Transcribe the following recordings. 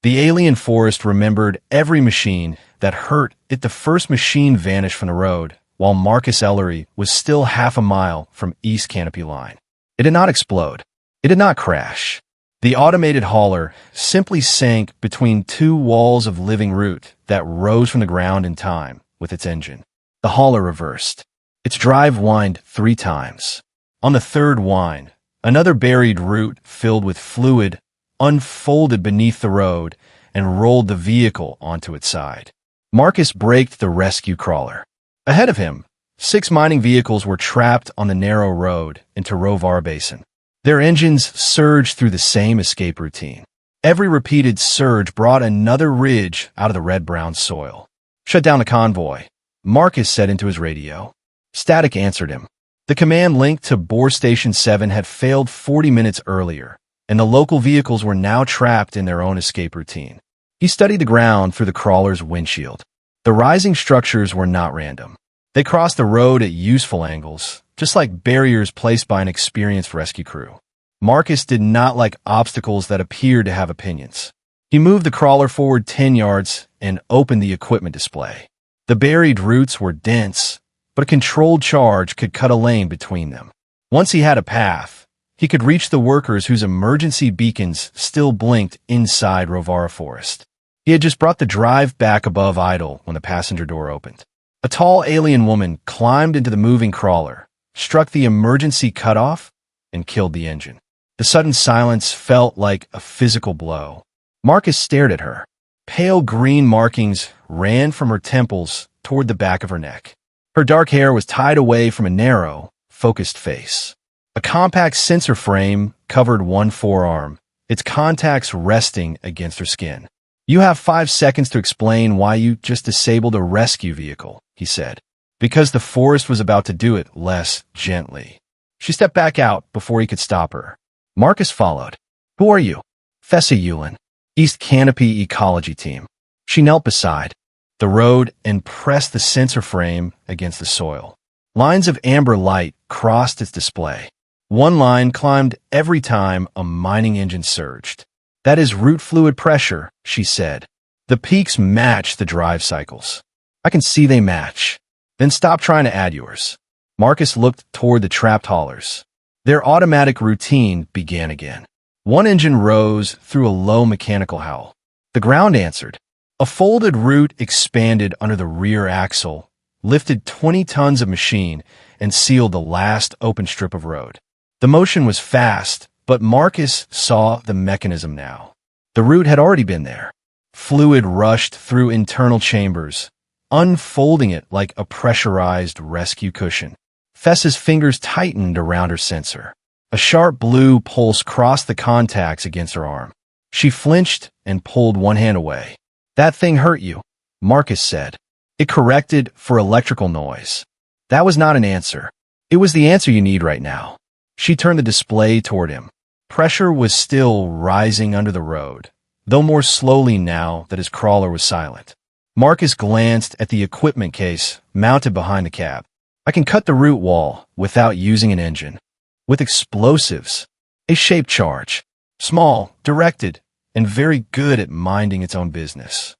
The alien forest remembered every machine that hurt it. The first machine vanished from the road, while Marcus Ellery was still half a mile from East Canopy Line. It did not explode. It did not crash. The automated hauler simply sank between two walls of living root that rose from the ground in time with its engine. The hauler reversed. Its drive whined 3 times. On the third whine, another buried root filled with fluid unfolded beneath the road and rolled the vehicle onto its side. Marcus braked the rescue crawler. Ahead of him, 6 mining vehicles were trapped on the narrow road into Rovara Basin. Their engines surged through the same escape routine. Every repeated surge brought another ridge out of the red-brown soil. "Shut down the convoy," Marcus said into his radio. Static answered him. The command link to Bore Station 7 had failed 40 minutes earlier, and the local vehicles were now trapped in their own escape routine. He studied the ground through the crawler's windshield. The rising structures were not random. They crossed the road at useful angles, just like barriers placed by an experienced rescue crew. Marcus did not like obstacles that appeared to have opinions. He moved the crawler forward 10 yards and opened the equipment display. The buried roots were dense, but a controlled charge could cut a lane between them. Once he had a path, he could reach the workers whose emergency beacons still blinked inside Rovara Forest. He had just brought the drive back above idle when the passenger door opened. A tall alien woman climbed into the moving crawler, struck the emergency cutoff, and killed the engine. The sudden silence felt like a physical blow. Marcus stared at her. Pale green markings ran from her temples toward the back of her neck. Her dark hair was tied away from a narrow, focused face. A compact sensor frame covered one forearm, its contacts resting against her skin. "You have 5 seconds to explain why you just disabled a rescue vehicle," he said, because the forest was about to do it less gently. She stepped back out before he could stop her. Marcus followed. "Who are you?" "Thessa Ulen, East Canopy Ecology Team." She knelt beside the road and pressed the sensor frame against the soil. Lines of amber light crossed its display. One line climbed every time a mining engine surged. "That is root fluid pressure," she said. "The peaks match the drive cycles." "I can see they match." "Then stop trying to add yours." Marcus looked toward the trapped haulers. Their automatic routine began again. One engine rose through a low mechanical howl. The ground answered. A folded root expanded under the rear axle, lifted 20 tons of machine, and sealed the last open strip of road. The motion was fast, but Marcus saw the mechanism now. The root had already been there. Fluid rushed through internal chambers, unfolding it like a pressurized rescue cushion. Thessa's fingers tightened around her sensor. A sharp blue pulse crossed the contacts against her arm. She flinched and pulled one hand away. "That thing hurt you," Marcus said. It corrected for electrical noise. That was not an answer. It was the answer you need right now. She turned the display toward him. Pressure was still rising under the road, though more slowly now that his crawler was silent. Marcus glanced at the equipment case mounted behind the cab. "I can cut the root wall without using an engine. With explosives. A shaped charge. Small, directed, and very good at minding its own business."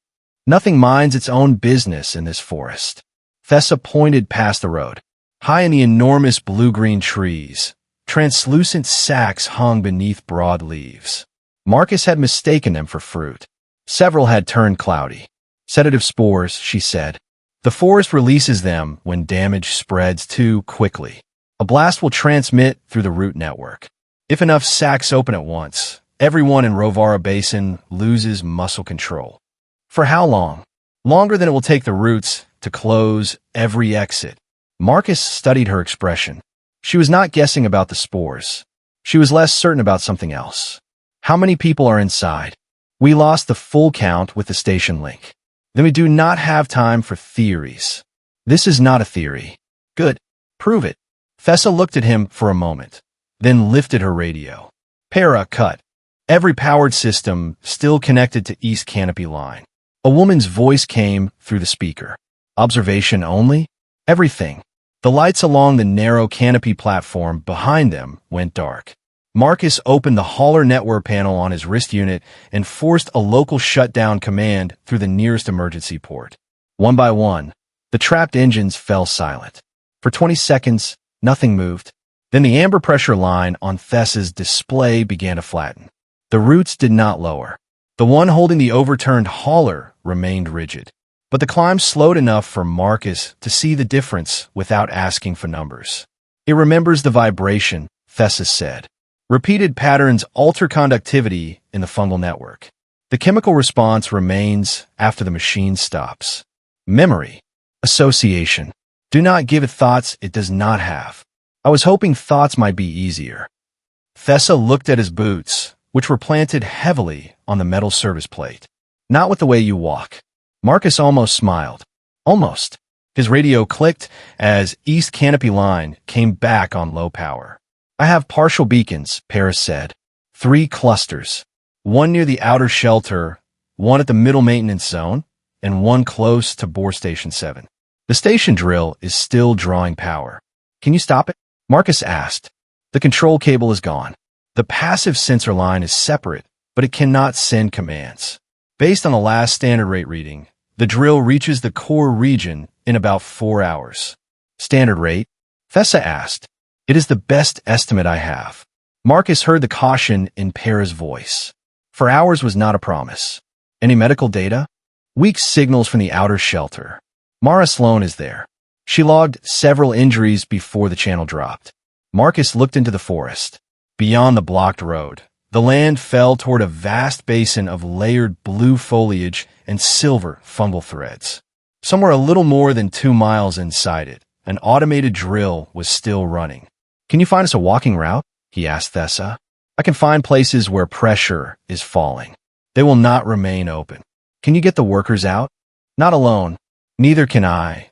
"Nothing minds its own business in this forest." Thessa pointed past the road. High in the enormous blue-green trees, translucent sacks hung beneath broad leaves. Marcus had mistaken them for fruit. Several had turned cloudy. "Sedative spores," she said. "The forest releases them when damage spreads too quickly. A blast will transmit through the root network. If enough sacks open at once, everyone in Rovara Basin loses muscle control. For how long? Longer than it will take the roots to close every exit." Marcus studied her expression. She was not guessing about the spores. She was less certain about something else. "How many people are inside?" "We lost the full count with the station link." "Then we do not have time for theories." "This is not a theory." "Good. Prove it." Thessa looked at him for a moment, then lifted her radio. Para cut. Every powered system still connected to East Canopy Line. A woman's voice came through the speaker. "Observation only?" "Everything." The lights along the narrow canopy platform behind them went dark. Marcus opened the hauler network panel on his wrist unit and forced a local shutdown command through the nearest emergency port. One by one, the trapped engines fell silent. For 20 seconds, nothing moved. Then the amber pressure line on Thessa's display began to flatten. The roots did not lower. The one holding the overturned hauler remained rigid. But the climb slowed enough for Marcus to see the difference without asking for numbers. It remembers the vibration, Thessa said. Repeated patterns alter conductivity in the fungal network. The chemical response remains after the machine stops. Memory. Association. Do not give it thoughts it does not have. I was hoping thoughts might be easier. Thessa looked at his boots, which were planted heavily on the metal service plate. Not with the way you walk. Marcus almost smiled. Almost. His radio clicked as East Canopy Line came back on low power. I have partial beacons, Paris said. 3 clusters. One near the outer shelter, one at the middle maintenance zone, and one close to bore station 7. The station drill is still drawing power. Can you stop it? Marcus asked. The control cable is gone. The passive sensor line is separate, but it cannot send commands. Based on the last standard rate reading, the drill reaches the core region in about 4 hours. Standard rate? Thessa asked. It is the best estimate I have. Marcus heard the caution in Para's voice. 4 hours was not a promise. Any medical data? Weak signals from the outer shelter. Mara Sloan is there. She logged several injuries before the channel dropped. Marcus looked into the forest. Beyond the blocked road, the land fell toward a vast basin of layered blue foliage and silver fungal threads. Somewhere a little more than 2 miles inside it, an automated drill was still running. Can you find us a walking route? He asked Thessa. I can find places where pressure is falling. They will not remain open. Can you get the workers out? Not alone. Neither can I.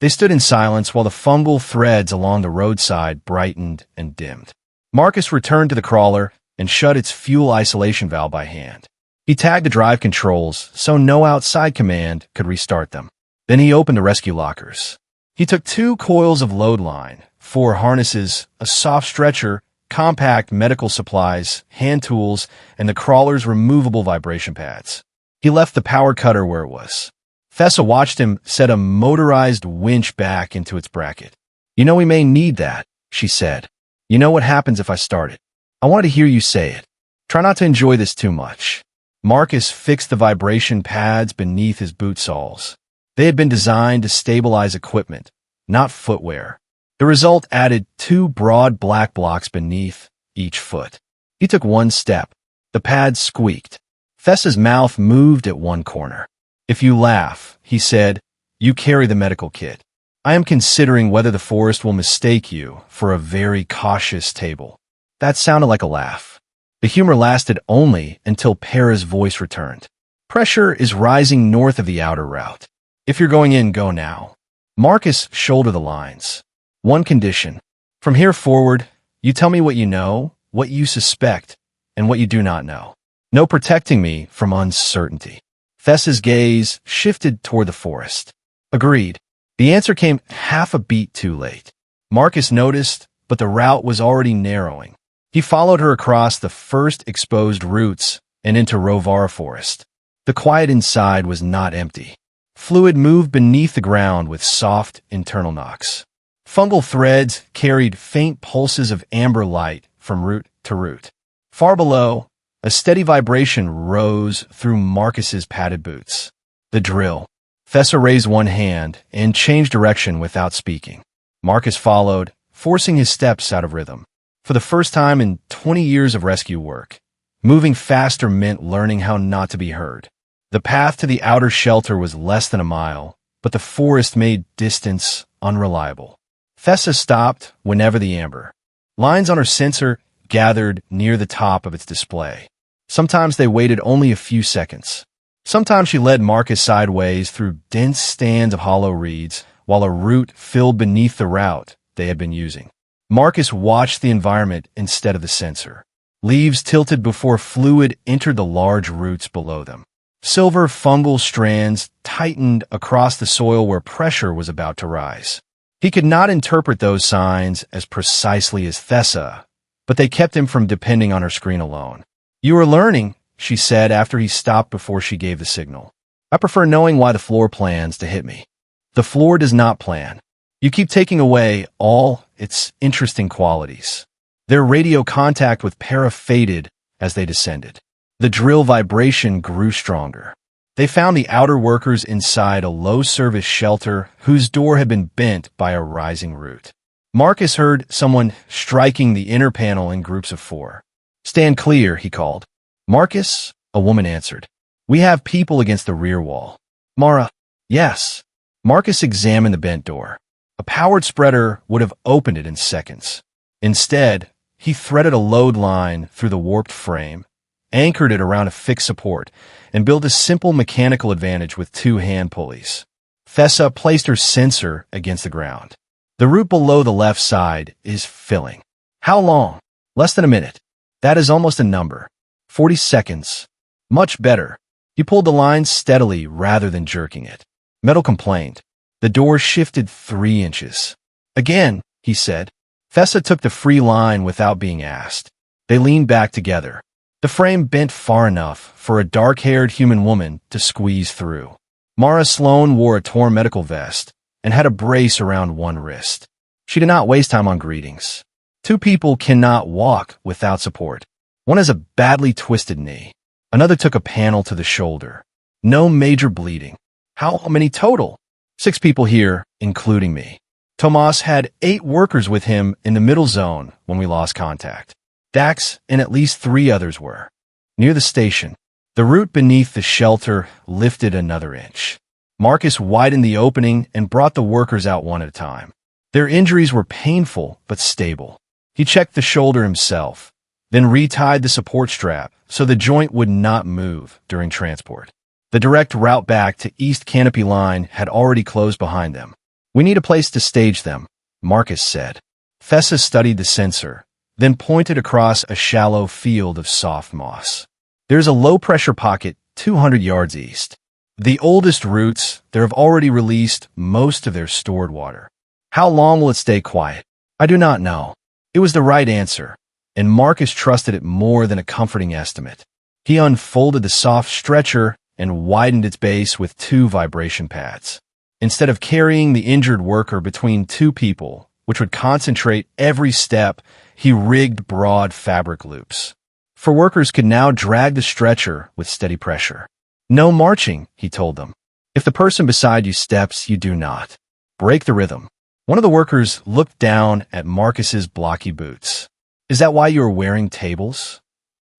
They stood in silence while the fungal threads along the roadside brightened and dimmed. Marcus returned to the crawler and shut its fuel isolation valve by hand. He tagged the drive controls so no outside command could restart them. Then he opened the rescue lockers. He took 2 coils of load line, 4 harnesses, a soft stretcher, compact medical supplies, hand tools, and the crawler's removable vibration pads. He left the power cutter where it was. Thessa watched him set a motorized winch back into its bracket. You know we may need that, she said. You know what happens if I start it. I wanted to hear you say it. Try not to enjoy this too much. Marcus fixed the vibration pads beneath his boot soles. They had been designed to stabilize equipment, not footwear. The result added 2 broad black blocks beneath each foot. He took 1 step. The pads squeaked. Thessa's mouth moved at one corner. If you laugh, he said, you carry the medical kit. I am considering whether the forest will mistake you for a very cautious table. That sounded like a laugh. The humor lasted only until Para's voice returned. Pressure is rising north of the outer route. If you're going in, go now. Marcus shouldered the lines. 1 condition. From here forward, you tell me what you know, what you suspect, and what you do not know. No protecting me from uncertainty. Thessa's gaze shifted toward the forest. Agreed. The answer came half a beat too late. Marcus noticed, but the route was already narrowing. He followed her across the first exposed roots and into Rovara Forest. The quiet inside was not empty. Fluid moved beneath the ground with soft internal knocks. Fungal threads carried faint pulses of amber light from root to root. Far below, a steady vibration rose through Marcus's padded boots. The drill. Thessa raised one hand and changed direction without speaking. Marcus followed, forcing his steps out of rhythm. For the first time in 20 years of rescue work, moving faster meant learning how not to be heard. The path to the outer shelter was less than a mile, but the forest made distance unreliable. Thessa stopped whenever the amber lines on her sensor gathered near the top of its display. Sometimes they waited only a few seconds. Sometimes she led Marcus sideways through dense stands of hollow reeds, while a route filled beneath the route they had been using. Marcus watched the environment instead of the sensor. Leaves tilted before fluid entered the large roots below them. Silver fungal strands tightened across the soil where pressure was about to rise. He could not interpret those signs as precisely as Thessa, but they kept him from depending on her screen alone. "You are learning," she said after he stopped before she gave the signal. "I prefer knowing why the floor plans to hit me." "The floor does not plan. You keep taking away all its interesting qualities." Their radio contact with Para faded as they descended. The drill vibration grew stronger. They found the outer workers inside a low-service shelter whose door had been bent by a rising root. Marcus heard someone striking the inner panel in groups of 4. "Stand clear," he called. "Marcus?" a woman answered. "We have people against the rear wall." "Mara?" "Yes." Marcus examined the bent door. A powered spreader would have opened it in seconds. Instead, he threaded a load line through the warped frame, anchored it around a fixed support, and built a simple mechanical advantage with 2 hand pulleys. Thessa placed her sensor against the ground. "The root below the left side is filling." "How long?" "Less than a minute." "That is almost a number." 40 seconds. "Much better." He pulled the line steadily rather than jerking it. Metal complained. The door shifted 3 inches. "Again," he said. Thessa took the free line without being asked. They leaned back together. The frame bent far enough for a dark-haired human woman to squeeze through. Mara Sloan wore a torn medical vest and had a brace around one wrist. She did not waste time on greetings. 2 people cannot walk without support. One has a badly twisted knee. Another took a panel to the shoulder. No major bleeding. "How many total?" 6 people here, including me. Tomas had 8 workers with him in the middle zone when we lost contact. Dax and at least 3 others were. Near the station, the root beneath the shelter lifted another inch. Marcus widened the opening and brought the workers out one at a time. Their injuries were painful but stable. He checked the shoulder himself, then retied the support strap so the joint would not move during transport. The direct route back to East Canopy Line had already closed behind them. "We need a place to stage them," Marcus said. Thessa studied the sensor, then pointed across a shallow field of soft moss. "There's a low-pressure pocket 200 yards east. The oldest roots there have already released most of their stored water. How long will it stay quiet? I do not know." It was the right answer, and Marcus trusted it more than a comforting estimate. He unfolded the soft stretcher and widened its base with 2 vibration pads. Instead of carrying the injured worker between 2 people, which would concentrate every step, he rigged broad fabric loops. For workers could now drag the stretcher with steady pressure. "No marching," he told them. "If the person beside you steps, you do not. Break the rhythm." One of the workers looked down at Marcus's blocky boots. "Is that why you are wearing tables?"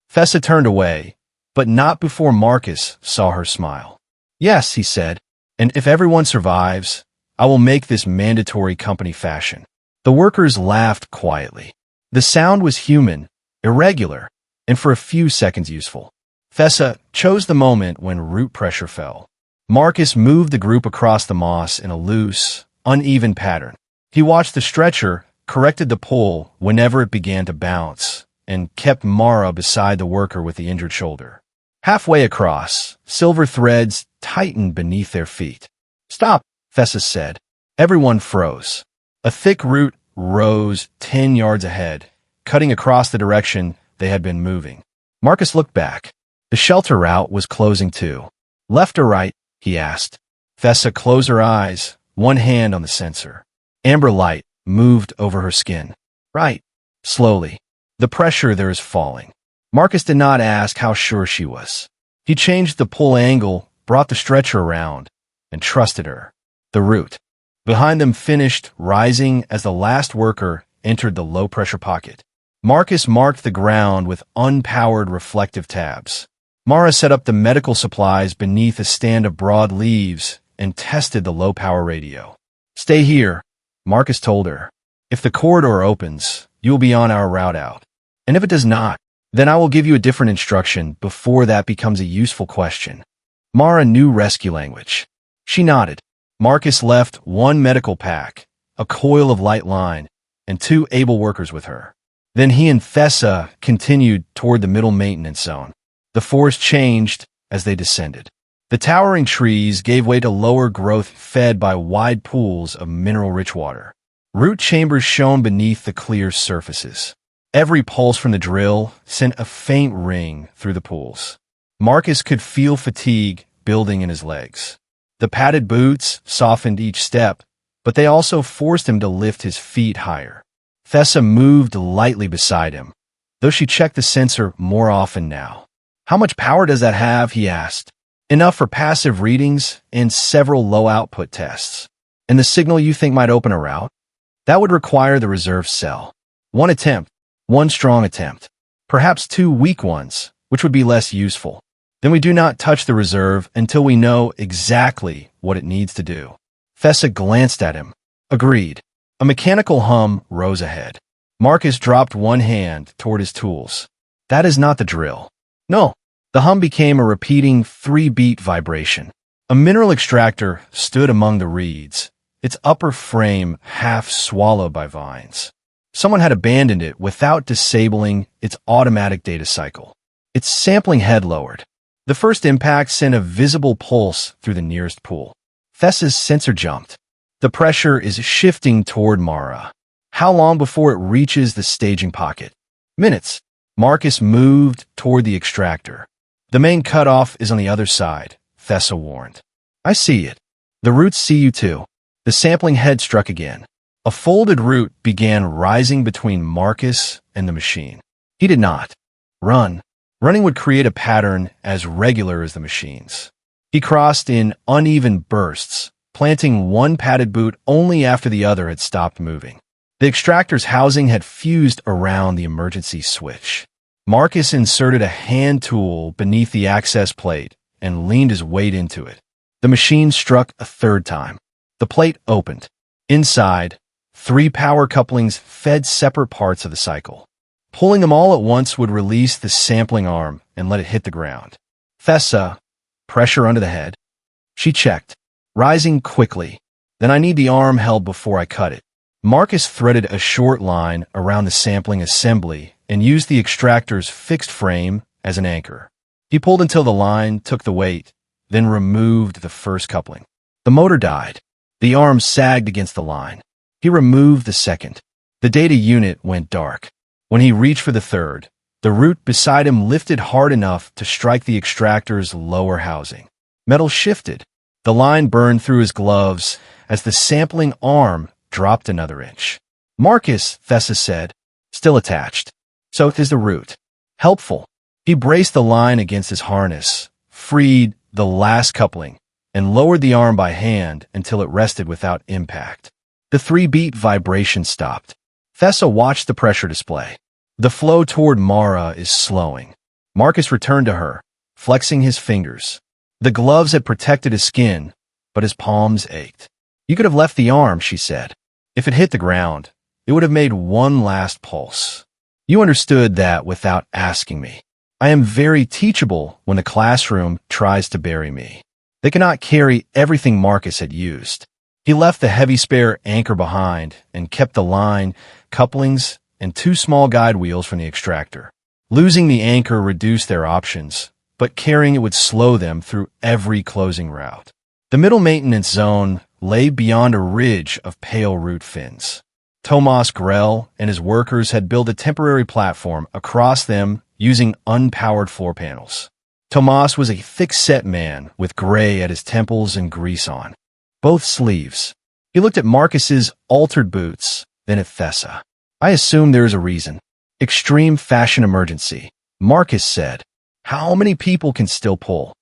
Thessa turned away, but not before Marcus saw her smile. "Yes," he said, "and if everyone survives, I will make this mandatory company fashion." The workers laughed quietly. The sound was human, irregular, and for a few seconds useful. Thessa chose the moment when root pressure fell. Marcus moved the group across the moss in a loose, uneven pattern. He watched the stretcher, corrected the pull whenever it began to bounce, and kept Mara beside the worker with the injured shoulder. Halfway across, silver threads tightened beneath their feet. "Stop," Thessa said. Everyone froze. A thick root rose 10 yards ahead, cutting across the direction they had been moving. Marcus looked back. The shelter route was closing too. "Left or right?" he asked. Thessa closed her eyes, one hand on the sensor. Amber light moved over her skin. "Right." Slowly. "The pressure there is falling." Marcus did not ask how sure she was. He changed the pull angle, brought the stretcher around, and trusted her. The root behind them finished rising as the last worker entered the low-pressure pocket. Marcus marked the ground with unpowered reflective tabs. Mara set up the medical supplies beneath a stand of broad leaves and tested the low-power radio. "Stay here," Marcus told her. "If the corridor opens, you will be on our route out. And if it does not, then I will give you a different instruction before that becomes a useful question." Mara knew rescue language. She nodded. Marcus left 1 medical pack, a coil of light line, and 2 able workers with her. Then he and Thessa continued toward the middle maintenance zone. The forest changed as they descended. The towering trees gave way to lower growth fed by wide pools of mineral-rich water. Root chambers shone beneath the clear surfaces. Every pulse from the drill sent a faint ring through the pools. Marcus could feel fatigue building in his legs. The padded boots softened each step, but they also forced him to lift his feet higher. Thessa moved lightly beside him, though she checked the sensor more often now. "How much power does that have?" he asked. "Enough for passive readings and several low-output tests. And the signal you think might open a route? That would require the reserve cell. One attempt, one strong attempt, perhaps two weak ones, which would be less useful. Then we do not touch the reserve until we know exactly what it needs to do." Thessa glanced at him. Agreed. A mechanical hum rose ahead. Marcus dropped one hand toward his tools. "That is not the drill." "No." The hum became a repeating 3-beat vibration. A mineral extractor stood among the reeds, its upper frame half swallowed by vines. Someone had abandoned it without disabling its automatic data cycle. Its sampling head lowered. The first impact sent a visible pulse through the nearest pool. Thessa's sensor jumped. The pressure is shifting toward Mara. How long before it reaches the staging pocket? Minutes. Marcus moved toward the extractor. "The main cutoff is on the other side," Thessa warned. "I see it. The roots see you too." The sampling head struck again. A folded root began rising between Marcus and the machine. He did not run. Running would create a pattern as regular as the machine's. He crossed in uneven bursts, planting one padded boot only after the other had stopped moving. The extractor's housing had fused around the emergency switch. Marcus inserted a hand tool beneath the access plate and leaned his weight into it. The machine struck a third time. The plate opened. Inside, 3 power couplings fed separate parts of the cycle. Pulling them all at once would release the sampling arm and let it hit the ground. "Thessa, pressure under the head." She checked, rising quickly. "Then I need the arm held before I cut it." Marcus threaded a short line around the sampling assembly and used the extractor's fixed frame as an anchor. He pulled until the line took the weight, then removed the first coupling. The motor died. The arm sagged against the line. He removed the second. The data unit went dark. When he reached for the third, the root beside him lifted hard enough to strike the extractor's lower housing. Metal shifted. The line burned through his gloves as the sampling arm dropped another inch. "Marcus," Thessa said, "still attached. So is the root. Helpful." He braced the line against his harness, freed the last coupling, and lowered the arm by hand until it rested without impact. The 3-beat vibration stopped. Thessa watched the pressure display. The flow toward Mara is slowing. Marcus returned to her, flexing his fingers. The gloves had protected his skin, but his palms ached. "You could have left the arm," she said. "If it hit the ground, it would have made one last pulse. You understood that without asking me. I am very teachable when the classroom tries to bury me." They cannot carry everything Marcus had used. He left the heavy spare anchor behind and kept the line, couplings, and 2 small guide wheels from the extractor. Losing the anchor reduced their options, but carrying it would slow them through every closing route. The middle maintenance zone lay beyond a ridge of pale root fins. Tomas Grell and his workers had built a temporary platform across them using unpowered floor panels. Tomas was a thick-set man with gray at his temples and grease on both sleeves. He looked at Marcus's altered boots, then at Thessa. "I assume there is a reason." "Extreme fashion emergency," Marcus said. "How many people can still pull?"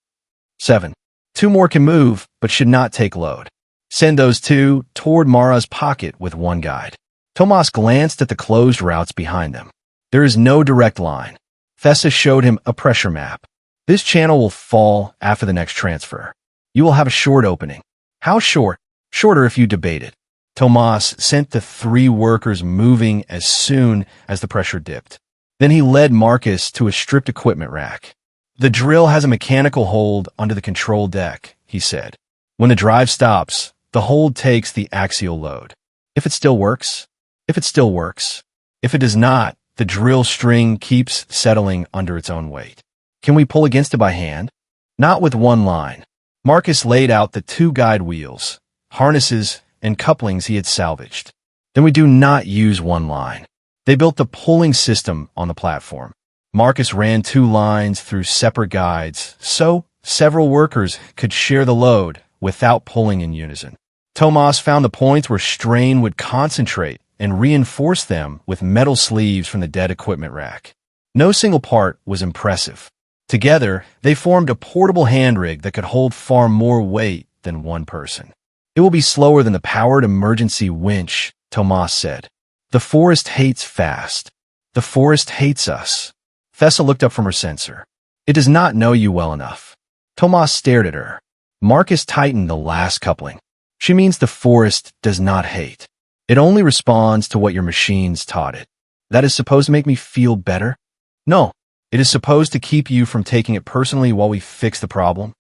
7. 2 more can move, but should not take load. Send those 2 toward Mara's pocket with 1 guide. Tomas glanced at the closed routes behind them. There is no direct line. Thessa showed him a pressure map. "This channel will fall after the next transfer. You will have a short opening." "How short?" "Shorter if you debate it." Tomas sent the 3 workers moving as soon as the pressure dipped. Then he led Marcus to a stripped equipment rack. "The drill has a mechanical hold under the control deck," he said. "When the drive stops, the hold takes the axial load. If it still works, if it still works. If it does not, the drill string keeps settling under its own weight." "Can we pull against it by hand?" "Not with 1 line." Marcus laid out the 2 guide wheels, harnesses, and couplings he had salvaged. "Then we do not use 1 line. They built the pulling system on the platform. Marcus ran 2 lines through separate guides, so several workers could share the load without pulling in unison. Tomas found the points where strain would concentrate and reinforce them with metal sleeves from the dead equipment rack. No single part was impressive. Together, they formed a portable hand rig that could hold far more weight than one person. It will be slower than the powered emergency winch, Tomas said. The forest hates fast. The forest hates us. Thessa looked up from her sensor. It does not know you well enough. Tomas stared at her. Marcus tightened the last coupling. She means the forest does not hate. It only responds to what your machines taught it. That is supposed to make me feel better? No, it is supposed to keep you from taking it personally while we fix the problem.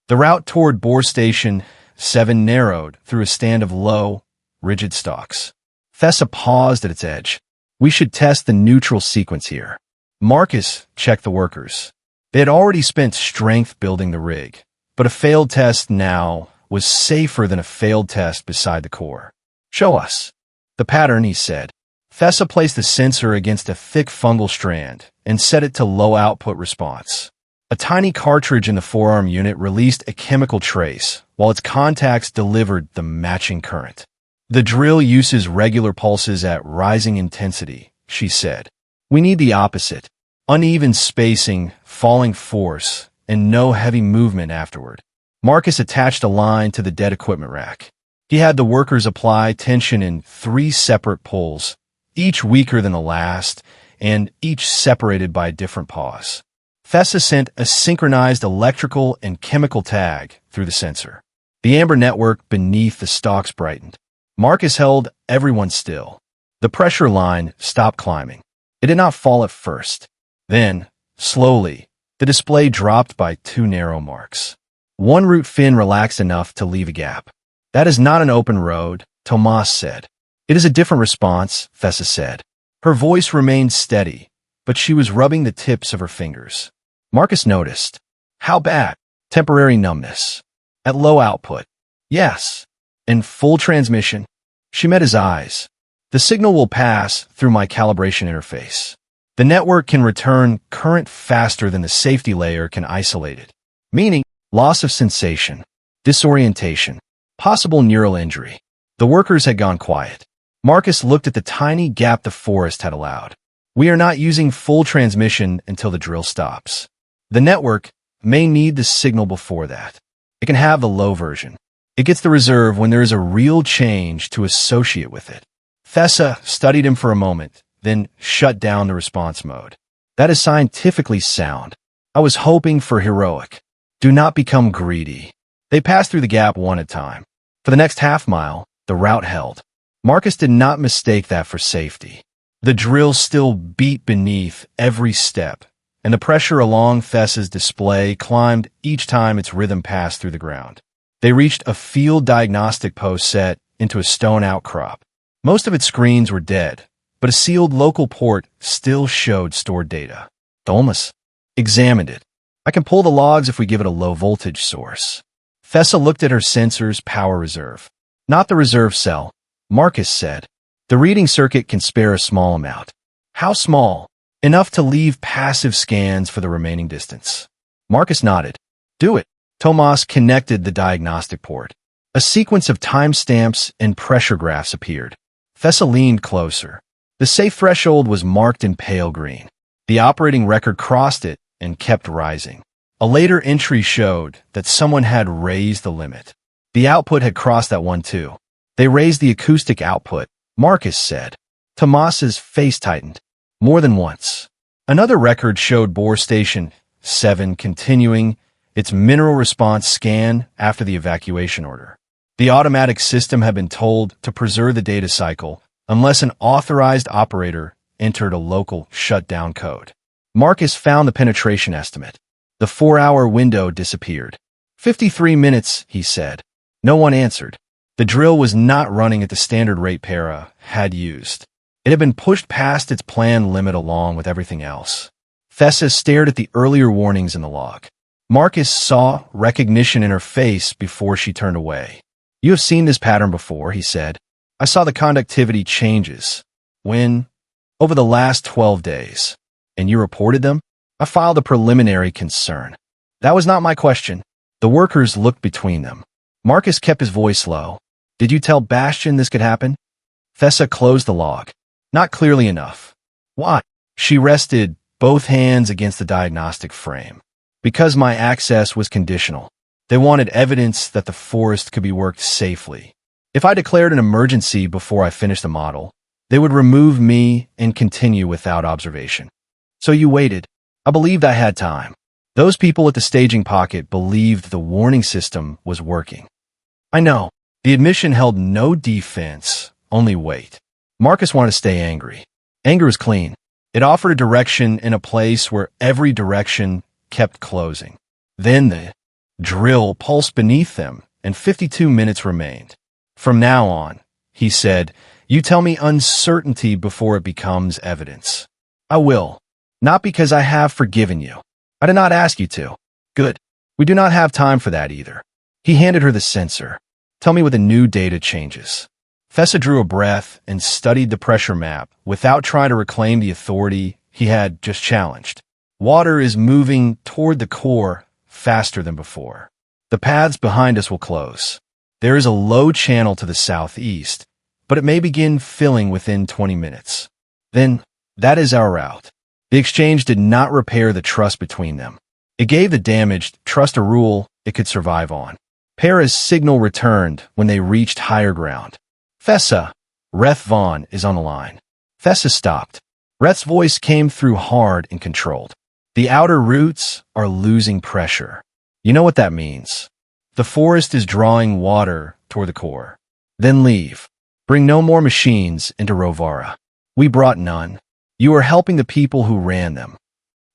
The route toward Bore Station 7 narrowed through a stand of low, rigid stalks. Thessa paused at its edge. We should test the neutral sequence here. Marcus checked the workers. They had already spent strength building the rig, but a failed test now was safer than a failed test beside the core. Show us. The pattern, he said. Thessa placed the sensor against a thick fungal strand and set it to low output response. A tiny cartridge in the forearm unit released a chemical trace, while its contacts delivered the matching current. The drill uses regular pulses at rising intensity, she said. We need the opposite. Uneven spacing, falling force, and no heavy movement afterward. Marcus attached a line to the dead equipment rack. He had the workers apply tension in 3 separate pulls, each weaker than the last, and each separated by a different pause. Thessa sent a synchronized electrical and chemical tag through the sensor. The amber network beneath the stalks brightened. Marcus held everyone still. The pressure line stopped climbing. It did not fall at first. Then, slowly, the display dropped by 2 narrow marks. One root fin relaxed enough to leave a gap. That is not an open road, Tomas said. It is a different response, Thessa said. Her voice remained steady, but she was rubbing the tips of her fingers. Marcus noticed. How bad? Temporary numbness. At low output. Yes. In full transmission. She met his eyes. The signal will pass through my calibration interface. The network can return current faster than the safety layer can isolate it. Meaning, loss of sensation, disorientation, possible neural injury. The workers had gone quiet. Marcus looked at the tiny gap the forest had allowed. We are not using full transmission until the drill stops. The network may need the signal before that. It can have the low version. It gets the reserve when there is a real change to associate with it. Thessa studied him for a moment, then shut down the response mode. That is scientifically sound. I was hoping for heroic. Do not become greedy. They passed through the gap one at a time. For the next half mile, the route held. Marcus did not mistake that for safety. The drill still beat beneath every step, and the pressure along Thessa's display climbed each time its rhythm passed through the ground. They reached a field diagnostic post set into a stone outcrop. Most of its screens were dead, but a sealed local port still showed stored data. Thomas examined it. I can pull the logs if we give it a low voltage source. Thessa looked at her sensor's power reserve. Not the reserve cell, Marcus said. The reading circuit can spare a small amount. How small? Enough to leave passive scans for the remaining distance. Marcus nodded. Do it. Tomas connected the diagnostic port. A sequence of timestamps and pressure graphs appeared. Thessa leaned closer. The safe threshold was marked in pale green. The operating record crossed it and kept rising. A later entry showed that someone had raised the limit. The output had crossed that one too. They raised the acoustic output, Marcus said. Tomas's face tightened. More than once. Another record showed Bore Station 7 continuing its mineral response scan after the evacuation order. The automatic system had been told to preserve the data cycle unless an authorized operator entered a local shutdown code. Marcus found the penetration estimate. The 4-hour window disappeared. 53 minutes, he said. No one answered. The drill was not running at the standard rate Para had used. It had been pushed past its planned limit along with everything else. Thessa stared at the earlier warnings in the log. Marcus saw recognition in her face before she turned away. You have seen this pattern before, he said. I saw the conductivity changes. When? Over the last 12 days. And you reported them? I filed a preliminary concern. That was not my question. The workers looked between them. Marcus kept his voice low. Did you tell Bastian this could happen? Thessa closed the log. Not clearly enough. Why? She rested both hands against the diagnostic frame. Because my access was conditional. They wanted evidence that the forest could be worked safely. If I declared an emergency before I finished the model, they would remove me and continue without observation. So you waited. I believed I had time. Those people at the staging pocket believed the warning system was working. I know. The admission held no defense, only weight. Marcus wanted to stay angry. Anger is clean. It offered a direction in a place where every direction kept closing. Then the drill pulsed beneath them, and 52 minutes remained. From now on, he said, you tell me uncertainty before it becomes evidence. I will. Not because I have forgiven you. I did not ask you to. Good. We do not have time for that either. He handed her the sensor. Tell me what the new data changes. Thessa drew a breath and studied the pressure map without trying to reclaim the authority he had just challenged. Water is moving toward the core faster than before. The paths behind us will close. There is a low channel to the southeast, but it may begin filling within 20 minutes. Then, that is our route. The exchange did not repair the trust between them. It gave the damaged trust a rule it could survive on. Para's signal returned when they reached higher ground. Thessa, Reth Vaughn is on the line. Thessa stopped. Reth's voice came through hard and controlled. The outer roots are losing pressure. You know what that means. The forest is drawing water toward the core. Then leave. Bring no more machines into Rovara. We brought none. You are helping the people who ran them.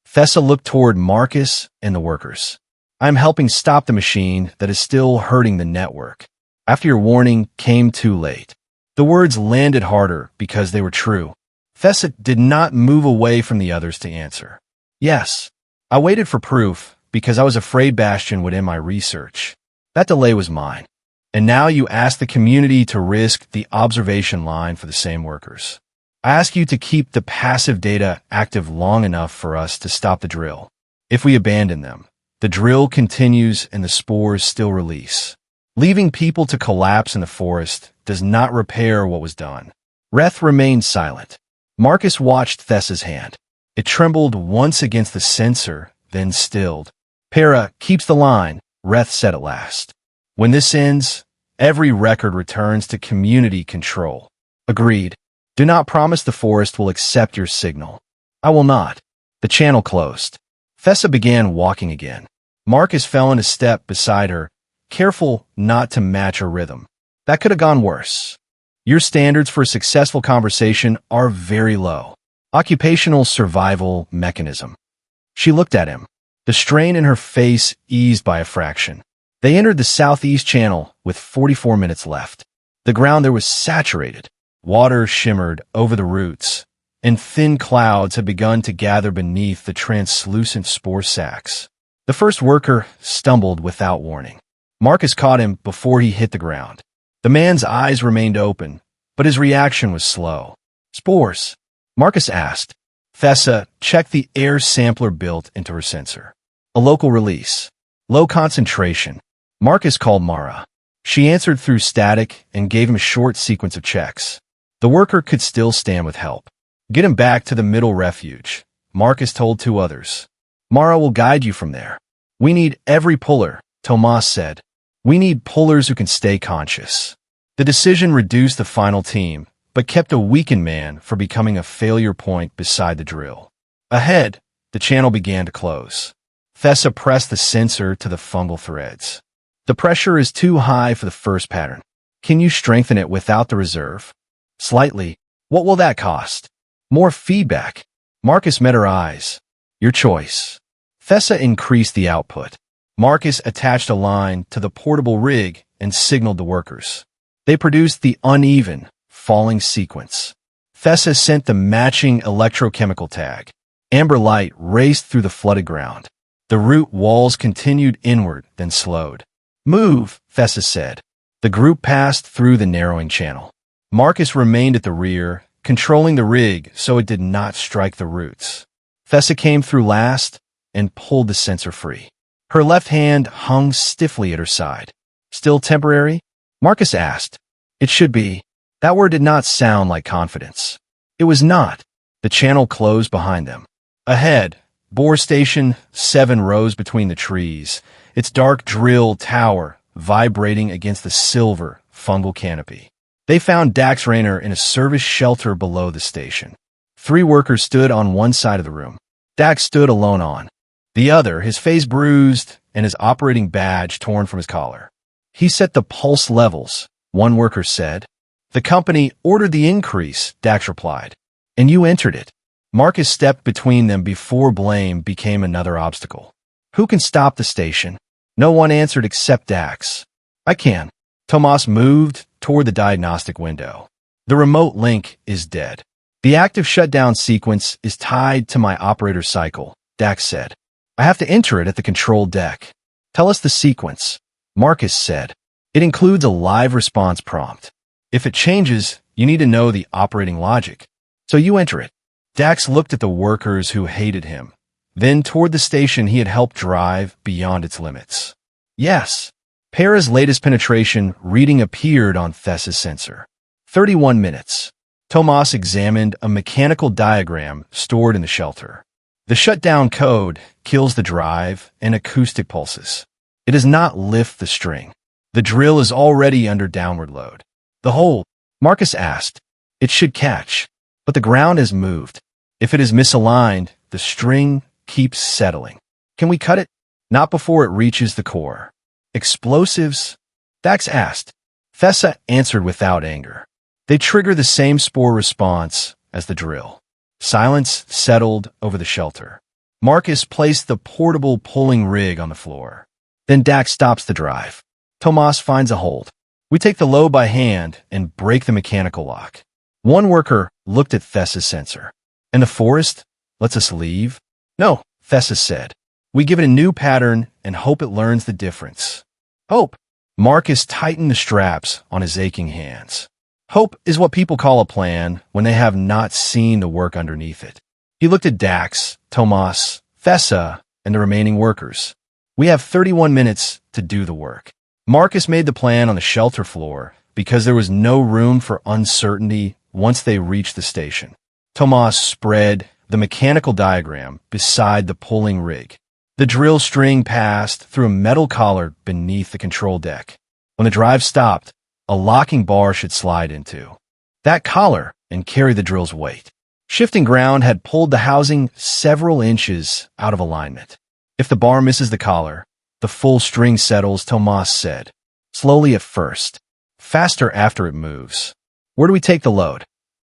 Thessa looked toward Marcus and the workers. I am helping stop the machine that is still hurting the network. After your warning came too late. The words landed harder because they were true. Thessa did not move away from the others to answer. Yes, I waited for proof because I was afraid Bastian would end my research. That delay was mine. And now you ask the community to risk the observation line for the same workers. I ask you to keep the passive data active long enough for us to stop the drill. If we abandon them, the drill continues and the spores still release. Leaving people to collapse in the forest does not repair what was done. Reth remained silent. Marcus watched Thessa's hand. It trembled once against the sensor, then stilled. Para keeps the line, Reth said at last. When this ends, every record returns to community control. Agreed. Do not promise the forest will accept your signal. I will not. The channel closed. Thessa began walking again. Marcus fell into step beside her, careful not to match her rhythm. That could have gone worse. Your standards for a successful conversation are very low. Occupational survival mechanism. She looked at him. The strain in her face eased by a fraction. They entered the southeast channel with 44 minutes left. The ground there was saturated. Water shimmered over the roots, and thin clouds had begun to gather beneath the translucent spore sacs. The first worker stumbled without warning. Marcus caught him before he hit the ground. The man's eyes remained open, but his reaction was slow. Spores? Marcus asked. Thessa checked the air sampler built into her sensor. A local release. Low concentration. Marcus called Mara. She answered through static and gave him a short sequence of checks. The worker could still stand with help. Get him back to the middle refuge, Marcus told two others. Mara will guide you from there. We need every puller, Tomas said. We need pullers who can stay conscious. The decision reduced the final team, but kept a weakened man for becoming a failure point beside the drill. Ahead, the channel began to close. Thessa pressed the sensor to the fungal threads. The pressure is too high for the first pattern. Can you strengthen it without the reserve? Slightly. What will that cost? More feedback. Marcus met her eyes. Your choice. Thessa increased the output. Marcus attached a line to the portable rig and signaled the workers. They produced the uneven, falling sequence. Thessa sent the matching electrochemical tag. Amber light raced through the flooded ground. The root walls continued inward, then slowed. Move, Thessa said. The group passed through the narrowing channel. Marcus remained at the rear, controlling the rig so it did not strike the roots. Thessa came through last and pulled the sensor free. Her left hand hung stiffly at her side. Still temporary? Marcus asked. It should be. That word did not sound like confidence. It was not. The channel closed behind them. Ahead, Bore Station 7 rose between the trees, its dark drill tower vibrating against the silver, fungal canopy. They found Dax Rayner in a service shelter below the station. 3 workers stood on one side of the room. Dax stood alone on the other, his face bruised and his operating badge torn from his collar. He set the pulse levels, one worker said. The company ordered the increase, Dax replied. And you entered it. Marcus stepped between them before blame became another obstacle. Who can stop the station? No one answered except Dax. I can. Tomas moved toward the diagnostic window. The remote link is dead. The active shutdown sequence is tied to my operator cycle, Dax said. I have to enter it at the control deck. Tell us the sequence, Marcus said. It includes a live response prompt. If it changes, you need to know the operating logic. So you enter it. Dax looked at the workers who hated him, then toward the station he had helped drive beyond its limits. Yes. Para's latest penetration reading appeared on Thessa's sensor. 31 minutes. Tomas examined a mechanical diagram stored in the shelter. The shutdown code kills the drive and acoustic pulses. It does not lift the string. The drill is already under downward load. The hole, Marcus asked. It should catch, but the ground has moved. If it is misaligned, the string keeps settling. Can we cut it? Not before it reaches the core. Explosives? Dax asked. Thessa answered without anger. They trigger the same spore response as the drill. Silence settled over the shelter. Marcus placed the portable pulling rig on the floor. Then Dax stops the drive. Tomas finds a hold. We take the load by hand and break the mechanical lock. One worker looked at Thessa's sensor. And the forest lets us leave? No, Thessa said. We give it a new pattern and hope it learns the difference. Hope. Marcus tightened the straps on his aching hands. Hope is what people call a plan when they have not seen the work underneath it. He looked at Dax, Tomas, Thessa, and the remaining workers. We have 31 minutes to do the work. Marcus made the plan on the shelter floor because there was no room for uncertainty once they reached the station. Tomas spread the mechanical diagram beside the pulling rig. The drill string passed through a metal collar beneath the control deck. When the drive stopped, a locking bar should slide into that collar and carry the drill's weight. Shifting ground had pulled the housing several inches out of alignment. If the bar misses the collar, the full string settles, Tomas said. Slowly at first, faster after it moves. Where do we take the load?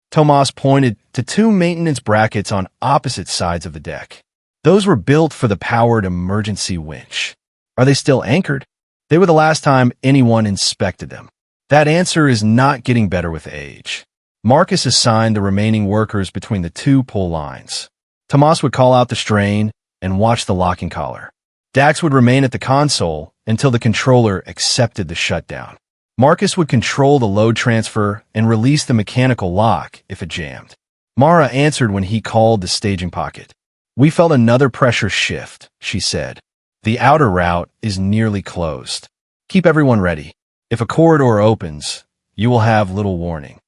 Tomas pointed to 2 maintenance brackets on opposite sides of the deck. Those were built for the powered emergency winch. Are they still anchored? They were the last time anyone inspected them. That answer is not getting better with age. Marcus assigned the remaining workers between the 2 pull lines. Tomas would call out the strain and watch the locking collar. Dax would remain at the console until the controller accepted the shutdown. Marcus would control the load transfer and release the mechanical lock if it jammed. Mara answered when he called the staging pocket. We felt another pressure shift, she said. The outer route is nearly closed. Keep everyone ready. If a corridor opens, you will have little warning.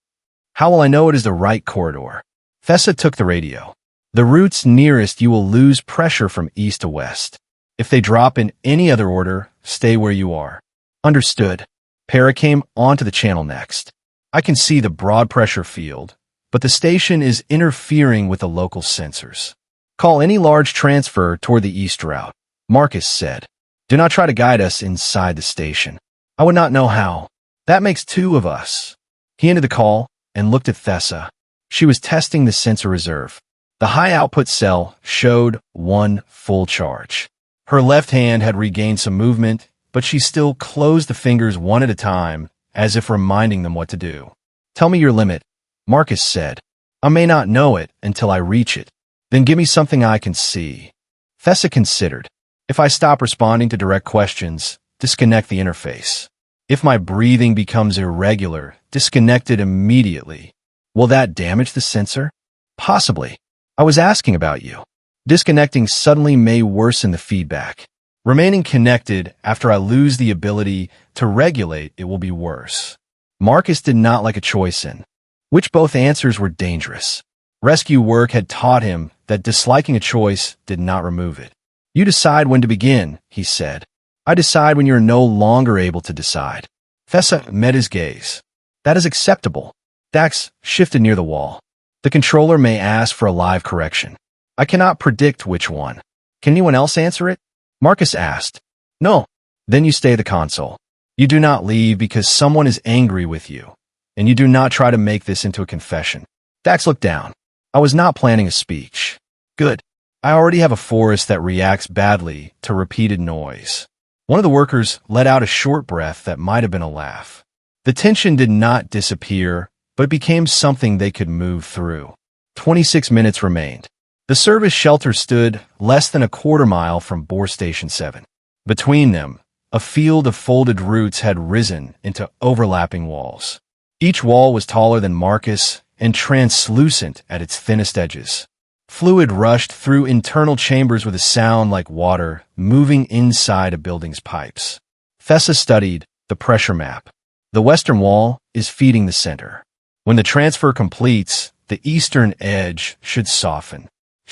How will I know it is the right corridor? Thessa took the radio. The routes nearest you will lose pressure from east to west. If they drop in any other order, stay where you are. Understood. Para came onto the channel next. I can see the broad pressure field, but the station is interfering with the local sensors. Call any large transfer toward the east route, Marcus said. Do not try to guide us inside the station. I would not know how. That makes 2 of us. He ended the call and looked at Thessa. She was testing the sensor reserve. The high output cell showed 1 full charge. Her left hand had regained some movement, but she still closed the fingers one at a time, as if reminding them what to do. Tell me your limit, Marcus said. I may not know it until I reach it. Then give me something I can see. Thessa considered. If I stop responding to direct questions, disconnect the interface. If my breathing becomes irregular, disconnect it immediately. Will that damage the sensor? Possibly. I was asking about you. Disconnecting suddenly may worsen the feedback. Remaining connected after I lose the ability to regulate it will be worse. Marcus did not like a choice in which both answers were dangerous. Rescue work had taught him that disliking a choice did not remove it. You decide when to begin, he said. I decide when you are no longer able to decide. Thessa met his gaze. That is acceptable. Dax shifted near the wall. The controller may ask for a live correction. I cannot predict which one. Can anyone else answer it? Marcus asked. No. Then you stay at the console. You do not leave because someone is angry with you. And you do not try to make this into a confession. Dax looked down. I was not planning a speech. Good. I already have a forest that reacts badly to repeated noise. One of the workers let out a short breath that might have been a laugh. The tension did not disappear, but it became something they could move through. 26 minutes remained. The service shelter stood less than a quarter-mile from Bore Station 7. Between them, a field of folded roots had risen into overlapping walls. Each wall was taller than Marcus and translucent at its thinnest edges. Fluid rushed through internal chambers with a sound like water moving inside a building's pipes. Thessa studied the pressure map. The western wall is feeding the center. When the transfer completes, the eastern edge should soften.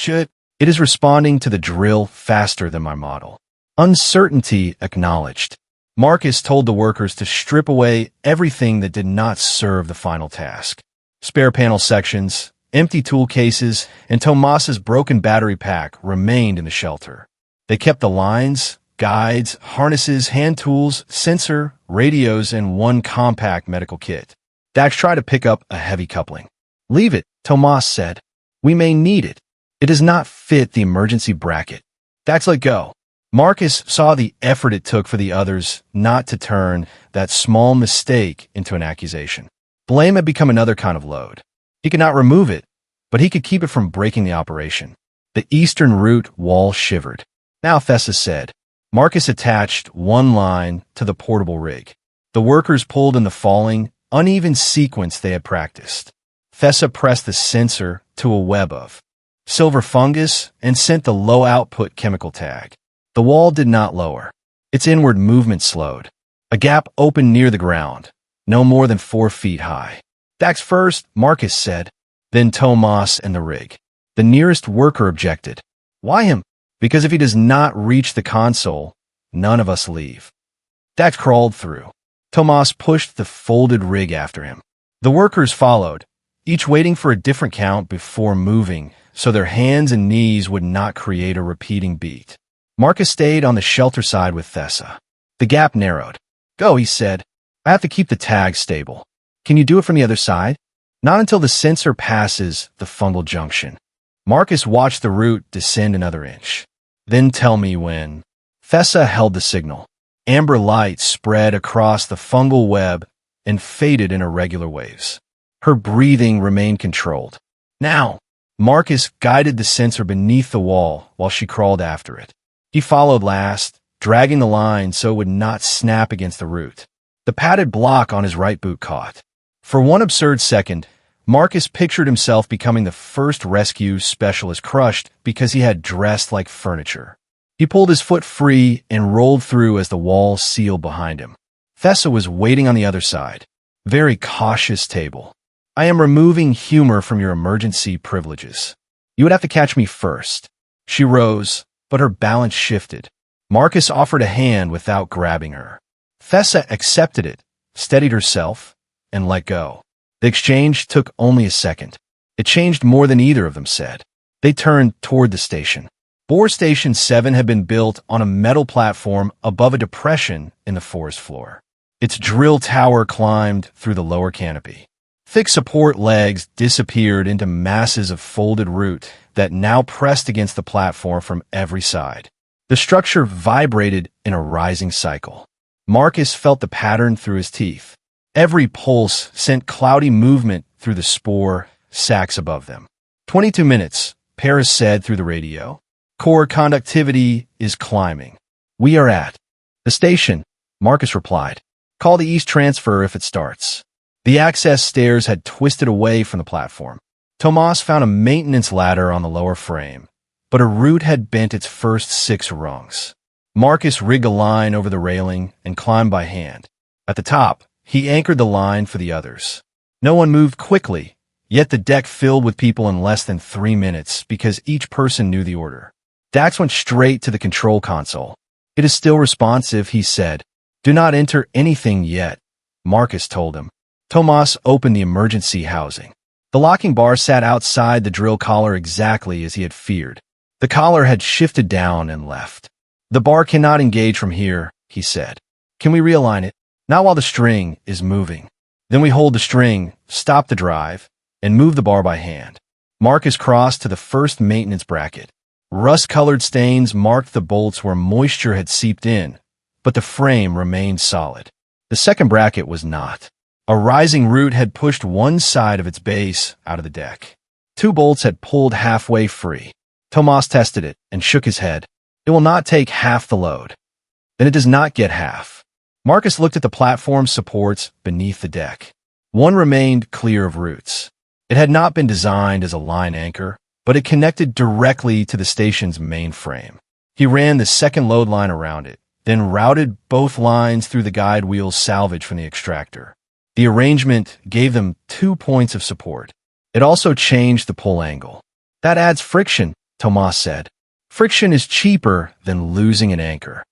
It is responding to the drill faster than my model. Uncertainty acknowledged. Marcus told the workers to strip away everything that did not serve the final task. Spare panel sections, empty tool cases, and Tomas's broken battery pack remained in the shelter. They kept the lines, guides, harnesses, hand tools, sensor, radios, and one compact medical kit. Dax tried to pick up a heavy coupling. Leave it, Tomas said. We may need it. It does not fit the emergency bracket. Dax let go. Marcus saw the effort it took for the others not to turn that small mistake into an accusation. Blame had become another kind of load. He could not remove it, but he could keep it from breaking the operation. The eastern root wall shivered. Now, Thessa said. Marcus attached one line to the portable rig. The workers pulled in the falling, uneven sequence they had practiced. Thessa pressed the sensor to a web of silver fungus and sent the low-output chemical tag. The wall did not lower. Its inward movement slowed. A gap opened near the ground, no more than 4 feet high. Dax first, Marcus said, then Tomas and the rig. The nearest worker objected. Why him? Because if he does not reach the console, none of us leave. Dax crawled through. Tomas pushed the folded rig after him. The workers followed, each waiting for a different count before moving, so their hands and knees would not create a repeating beat. Marcus stayed on the shelter side with Thessa. The gap narrowed. Go, he said. I have to keep the tag stable. Can you do it from the other side? Not until the sensor passes the fungal junction. Marcus watched the root descend another inch. Then tell me when. Thessa held the signal. Amber light spread across the fungal web and faded in irregular waves. Her breathing remained controlled. Now, Marcus guided the sensor beneath the wall while she crawled after it. He followed last, dragging the line so it would not snap against the root. The padded block on his right boot caught. For one absurd second, Marcus pictured himself becoming the first rescue specialist crushed because he had dressed like furniture. He pulled his foot free and rolled through as the wall sealed behind him. Thessa was waiting on the other side. Very cautious table. I am removing humor from your emergency privileges. You would have to catch me first. She rose, but her balance shifted. Marcus offered a hand without grabbing her. Thessa accepted it, steadied herself, and let go. The exchange took only a second. It changed more than either of them said. They turned toward the station. Bore Station 7 had been built on a metal platform above a depression in the forest floor. Its drill tower climbed through the lower canopy. Thick support legs disappeared into masses of folded root that now pressed against the platform from every side. The structure vibrated in a rising cycle. Marcus felt the pattern through his teeth. Every pulse sent cloudy movement through the spore sacs above them. 22 minutes, Paris said through the radio. Core conductivity is climbing. We are at the station, Marcus replied. Call the east transfer if it starts. The access stairs had twisted away from the platform. Tomas found a maintenance ladder on the lower frame, but a root had bent its first 6 rungs. Marcus rigged a line over the railing and climbed by hand. At the top, he anchored the line for the others. No one moved quickly, yet the deck filled with people in less than 3 minutes because each person knew the order. Dax went straight to the control console. "It is still responsive," he said. "Do not enter anything yet," Marcus told him. Tomas opened the emergency housing. The locking bar sat outside the drill collar exactly as he had feared. The collar had shifted down and left. "The bar cannot engage from here," he said. "Can we realign it?" "Not while the string is moving." "Then we hold the string, stop the drive, and move the bar by hand." Marcus crossed to the first maintenance bracket. Rust-colored stains marked the bolts where moisture had seeped in, but the frame remained solid. The second bracket was not. A rising root had pushed one side of its base out of the deck. 2 bolts had pulled halfway free. Tomas tested it and shook his head. "It will not take half the load." "Then it does not get half." Marcus looked at the platform supports beneath the deck. One remained clear of roots. It had not been designed as a line anchor, but it connected directly to the station's main frame. He ran the second load line around it, then routed both lines through the guide wheels salvaged from the extractor. The arrangement gave them 2 points of support. It also changed the pull angle. "That adds friction," Tomas said. "Friction is cheaper than losing an anchor.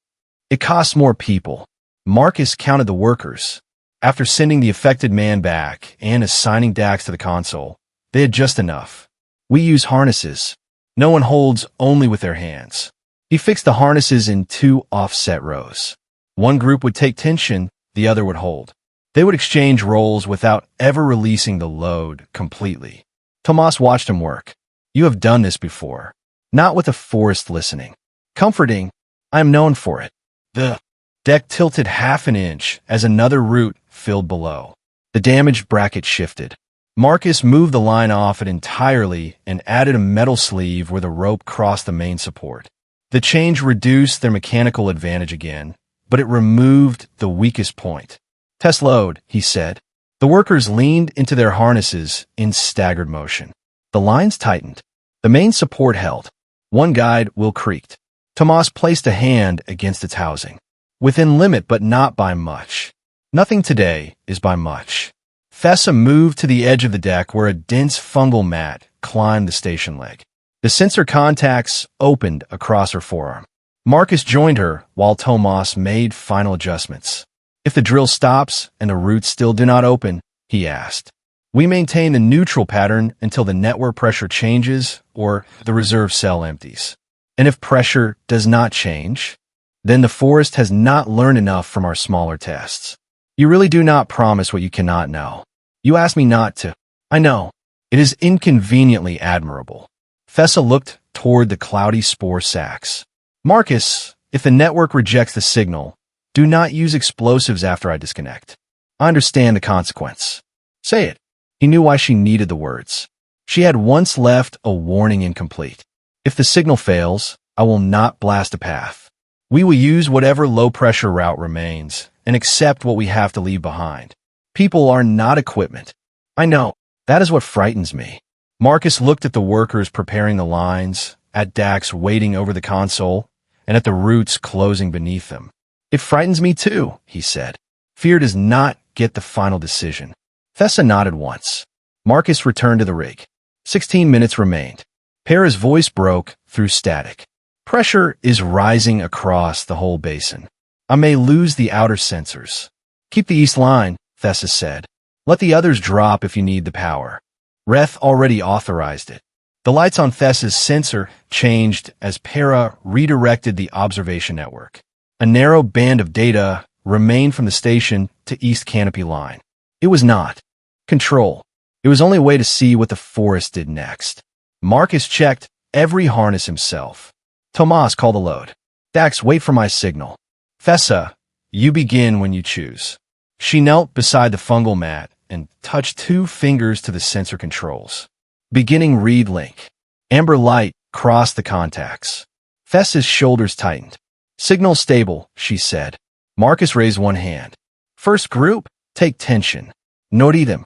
It costs more people." Marcus counted the workers. After sending the affected man back and assigning Dax to the console, they had just enough. "We use harnesses. No one holds only with their hands." He fixed the harnesses in 2 offset rows. One group would take tension, the other would hold. They would exchange roles without ever releasing the load completely. Tomas watched him work. "You have done this before." "Not with a forest listening." "Comforting. I am known for it." The deck tilted half an inch as another root filled below. The damaged bracket shifted. Marcus moved the line off it entirely and added a metal sleeve where the rope crossed the main support. The change reduced their mechanical advantage again, but it removed the weakest point. "Test load," he said. The workers leaned into their harnesses in staggered motion. The lines tightened. The main support held. One guide wheel creaked. Tomas placed a hand against its housing. "Within limit, but not by much." "Nothing today is by much." Thessa moved to the edge of the deck where a dense fungal mat climbed the station leg. The sensor contacts opened across her forearm. Marcus joined her while Tomas made final adjustments. "If the drill stops and the roots still do not open," he asked, "we maintain the neutral pattern until the network pressure changes or the reserve cell empties. And if pressure does not change, then the forest has not learned enough from our smaller tests." "You really do not promise what you cannot know." "You asked me not to." "I know. It is inconveniently admirable." Thessa looked toward the cloudy spore sacs. "Marcus, if the network rejects the signal, do not use explosives after I disconnect. I understand the consequence." "Say it." He knew why she needed the words. She had once left a warning incomplete. "If the signal fails, I will not blast a path. We will use whatever low-pressure route remains and accept what we have to leave behind. People are not equipment." "I know. That is what frightens me." Marcus looked at the workers preparing the lines, at Dax waiting over the console, and at the roots closing beneath them. "It frightens me too," he said. "Fear does not get the final decision." Thessa nodded once. Marcus returned to the rig. 16 minutes remained. Para's voice broke through static. "Pressure is rising across the whole basin. I may lose the outer sensors." "Keep the east line," Thessa said. "Let the others drop if you need the power." Reth already authorized it. The lights on Thessa's sensor changed as Para redirected the observation network. A narrow band of data remained from the station to East Canopy Line. It was not control. It was only a way to see what the forest did next. Marcus checked every harness himself. Tomas called the load. "Dax, wait for my signal." "Thessa, you begin when you choose." She knelt beside the fungal mat and touched 2 fingers to the sensor controls. Beginning read link. Amber light crossed the contacts. Thessa's shoulders tightened. "Signal stable," she said. Marcus raised one hand. "First group, take tension." No them.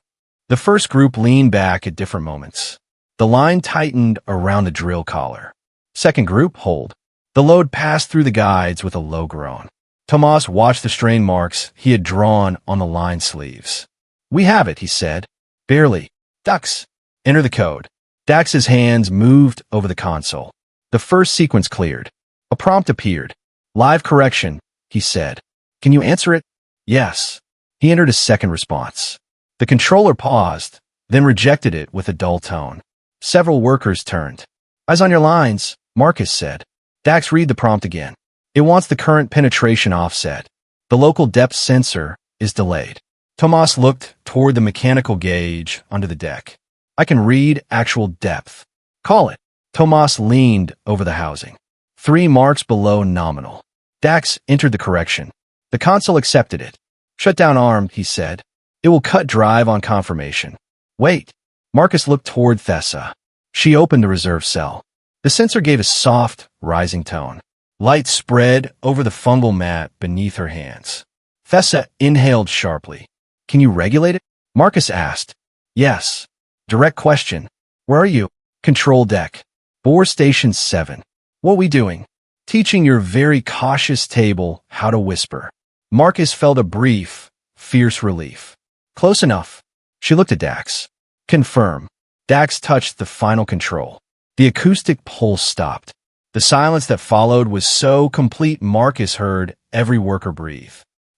The first group leaned back at different moments. The line tightened around the drill collar. Second group, hold. The load passed through the guides with a low groan. Tomas watched the strain marks he had drawn on the line sleeves. We have it, he said. Barely. Ducks. Enter the code. Dax's hands moved over the console. The first sequence cleared. A prompt appeared. Live correction, he said. Can you answer it? Yes. He entered a second response. The controller paused, then rejected it with a dull tone. Several workers turned. Eyes on your lines, Marcus said. Dax, read the prompt again. It wants the current penetration offset. The local depth sensor is delayed. Tomas looked toward the mechanical gauge under the deck. I can read actual depth. Call it. Tomas leaned over the housing. 3 marks below nominal. Dax entered the correction. The console accepted it. Shut down arm, he said. It will cut drive on confirmation. Wait. Marcus looked toward Thessa. She opened the reserve cell. The sensor gave a soft, rising tone. Light spread over the fungal mat beneath her hands. Thessa inhaled sharply. Can you regulate it? Marcus asked. Yes. Direct question. Where are you? Control deck. Bore station 7. What we doing? Teaching your very cautious table how to whisper. Marcus felt a brief, fierce relief. Close enough. She looked at Dax. Confirm. Dax touched the final control. The acoustic pulse stopped. The silence that followed was so complete Marcus heard every worker breathe.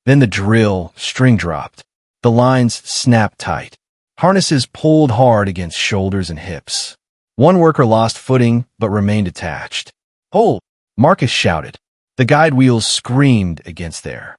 Then the drill string dropped. The lines snapped tight. Harnesses pulled hard against shoulders and hips. One worker lost footing but remained attached. Hold! Marcus shouted. The guide wheels screamed against their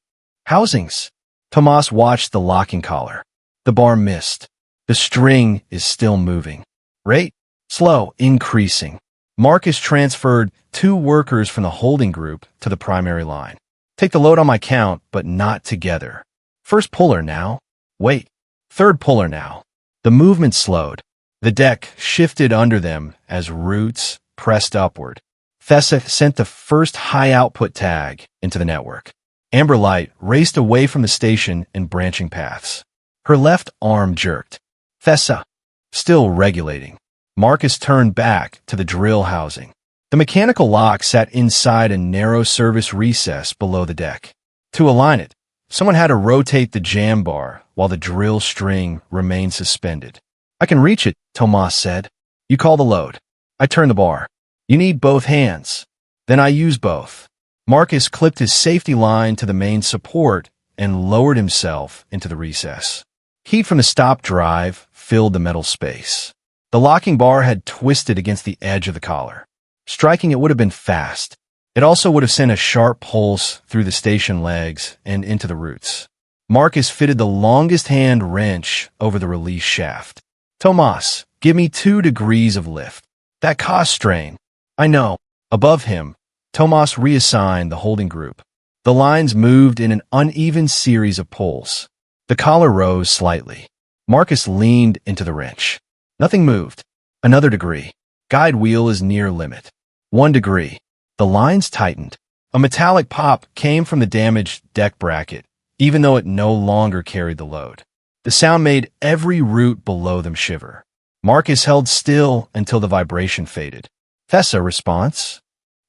housings. Tomas watched the locking collar. The bar missed. The string is still moving. Rate? Slow, increasing. Marcus transferred 2 workers from the holding group to the primary line. Take the load on my count, but not together. First puller now. Wait. Third puller now. The movement slowed. The deck shifted under them as roots pressed upward. Thessa sent the first high-output tag into the network. Amber light raced away from the station in branching paths. Her left arm jerked. Thessa, still regulating. Marcus turned back to the drill housing. The mechanical lock sat inside a narrow service recess below the deck. To align it, someone had to rotate the jam bar while the drill string remained suspended. I can reach it, Tomas said. You call the load. I turn the bar. You need both hands. Then I use both. Marcus clipped his safety line to the main support and lowered himself into the recess. Heat from the stop drive filled the metal space. The locking bar had twisted against the edge of the collar. Striking it would have been fast. It also would have sent a sharp pulse through the station legs and into the roots. Marcus fitted the longest hand wrench over the release shaft. Tomas, give me 2 degrees of lift. That cost strain. I know. Above him, Tomas reassigned the holding group. The lines moved in an uneven series of pulls. The collar rose slightly. Marcus leaned into the wrench. Nothing moved. Another degree. Guide wheel is near limit. 1 degree. The lines tightened. A metallic pop came from the damaged deck bracket, even though it no longer carried the load. The sound made every root below them shiver. Marcus held still until the vibration faded. Thessa, response?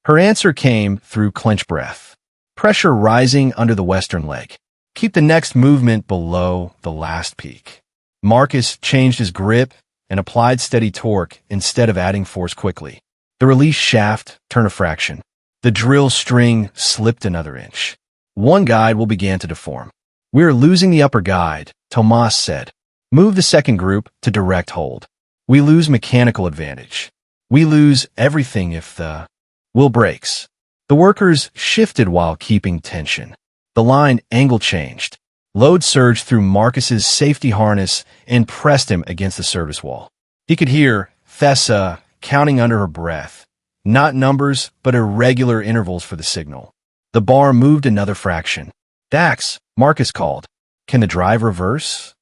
Her answer came through clenched breath. Pressure rising under the western leg. Keep the next movement below the last peak. Marcus changed his grip and applied steady torque instead of adding force quickly. The release shaft turned a fraction. The drill string slipped another inch. One guide will begin to deform. We are losing the upper guide, Tomas said. Move the second group to direct hold. We lose mechanical advantage. We lose everything if the wheel breaks. The workers shifted while keeping tension. The line angle changed. Load surged through Marcus's safety harness and pressed him against the service wall. He could hear Thessa counting under her breath. Not numbers, but irregular intervals for the signal. The bar moved another fraction. Dax, Marcus called. Can the drive reverse?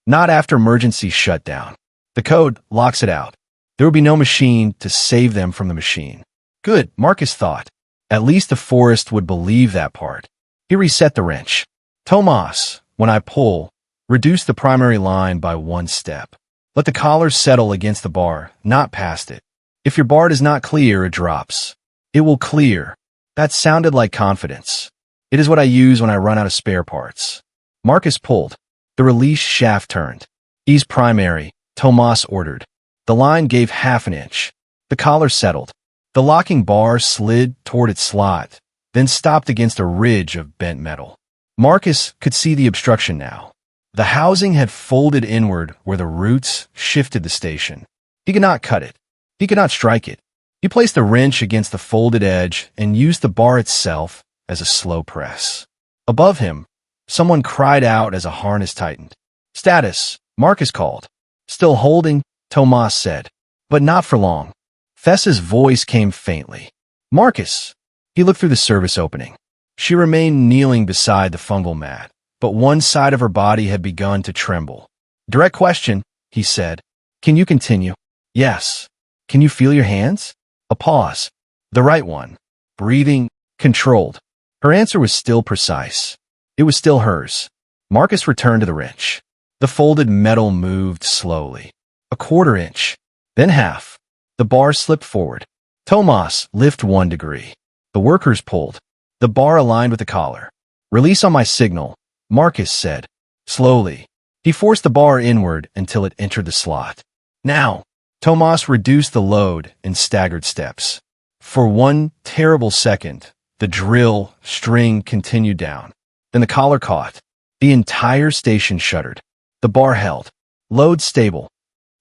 Not after emergency shutdown. The code locks it out. There will be no machine to save them from the machine. Good, Marcus thought. At least the forest would believe that part. He reset the wrench. Tomas, when I pull, Reduce the primary line by 1 step. Let the collar settle against the bar, not past it. If your bar does not clear, it drops. It will clear. That sounded like confidence. It is what I use when I run out of spare parts. Marcus pulled. The release shaft turned. Ease primary, Tomas ordered. The line gave half an inch. The collar settled. The locking bar slid toward its slot, then stopped against a ridge of bent metal. Marcus could see the obstruction now. The housing had folded inward where the roots shifted the station. He could not cut it. He could not strike it. He placed the wrench against the folded edge and used the bar itself as a slow press. Above him, someone cried out as a harness tightened. "Status," Marcus called. "Still holding," Tomas said. "But not for long." Thessa's voice came faintly. "Marcus." He looked through the service opening. She remained kneeling beside the fungal mat, but one side of her body had begun to tremble. "Direct question," he said. "Can you continue?" "Yes." "Can you feel your hands?" A pause. "The right one." Breathing, controlled. Her answer was still precise. It was still hers. Marcus returned to the wrench. The folded metal moved slowly. A 1/4 inch, then half. The bar slipped forward. Tomas, lift 1 degree. The workers pulled. The bar aligned with the collar. "Release on my signal," Marcus said. Slowly, he forced the bar inward until it entered the slot. "Now." Tomas reduced the load in staggered steps. For 1 terrible second, the drill string continued down. Then the collar caught. The entire station shuddered. The bar held. "Load stable."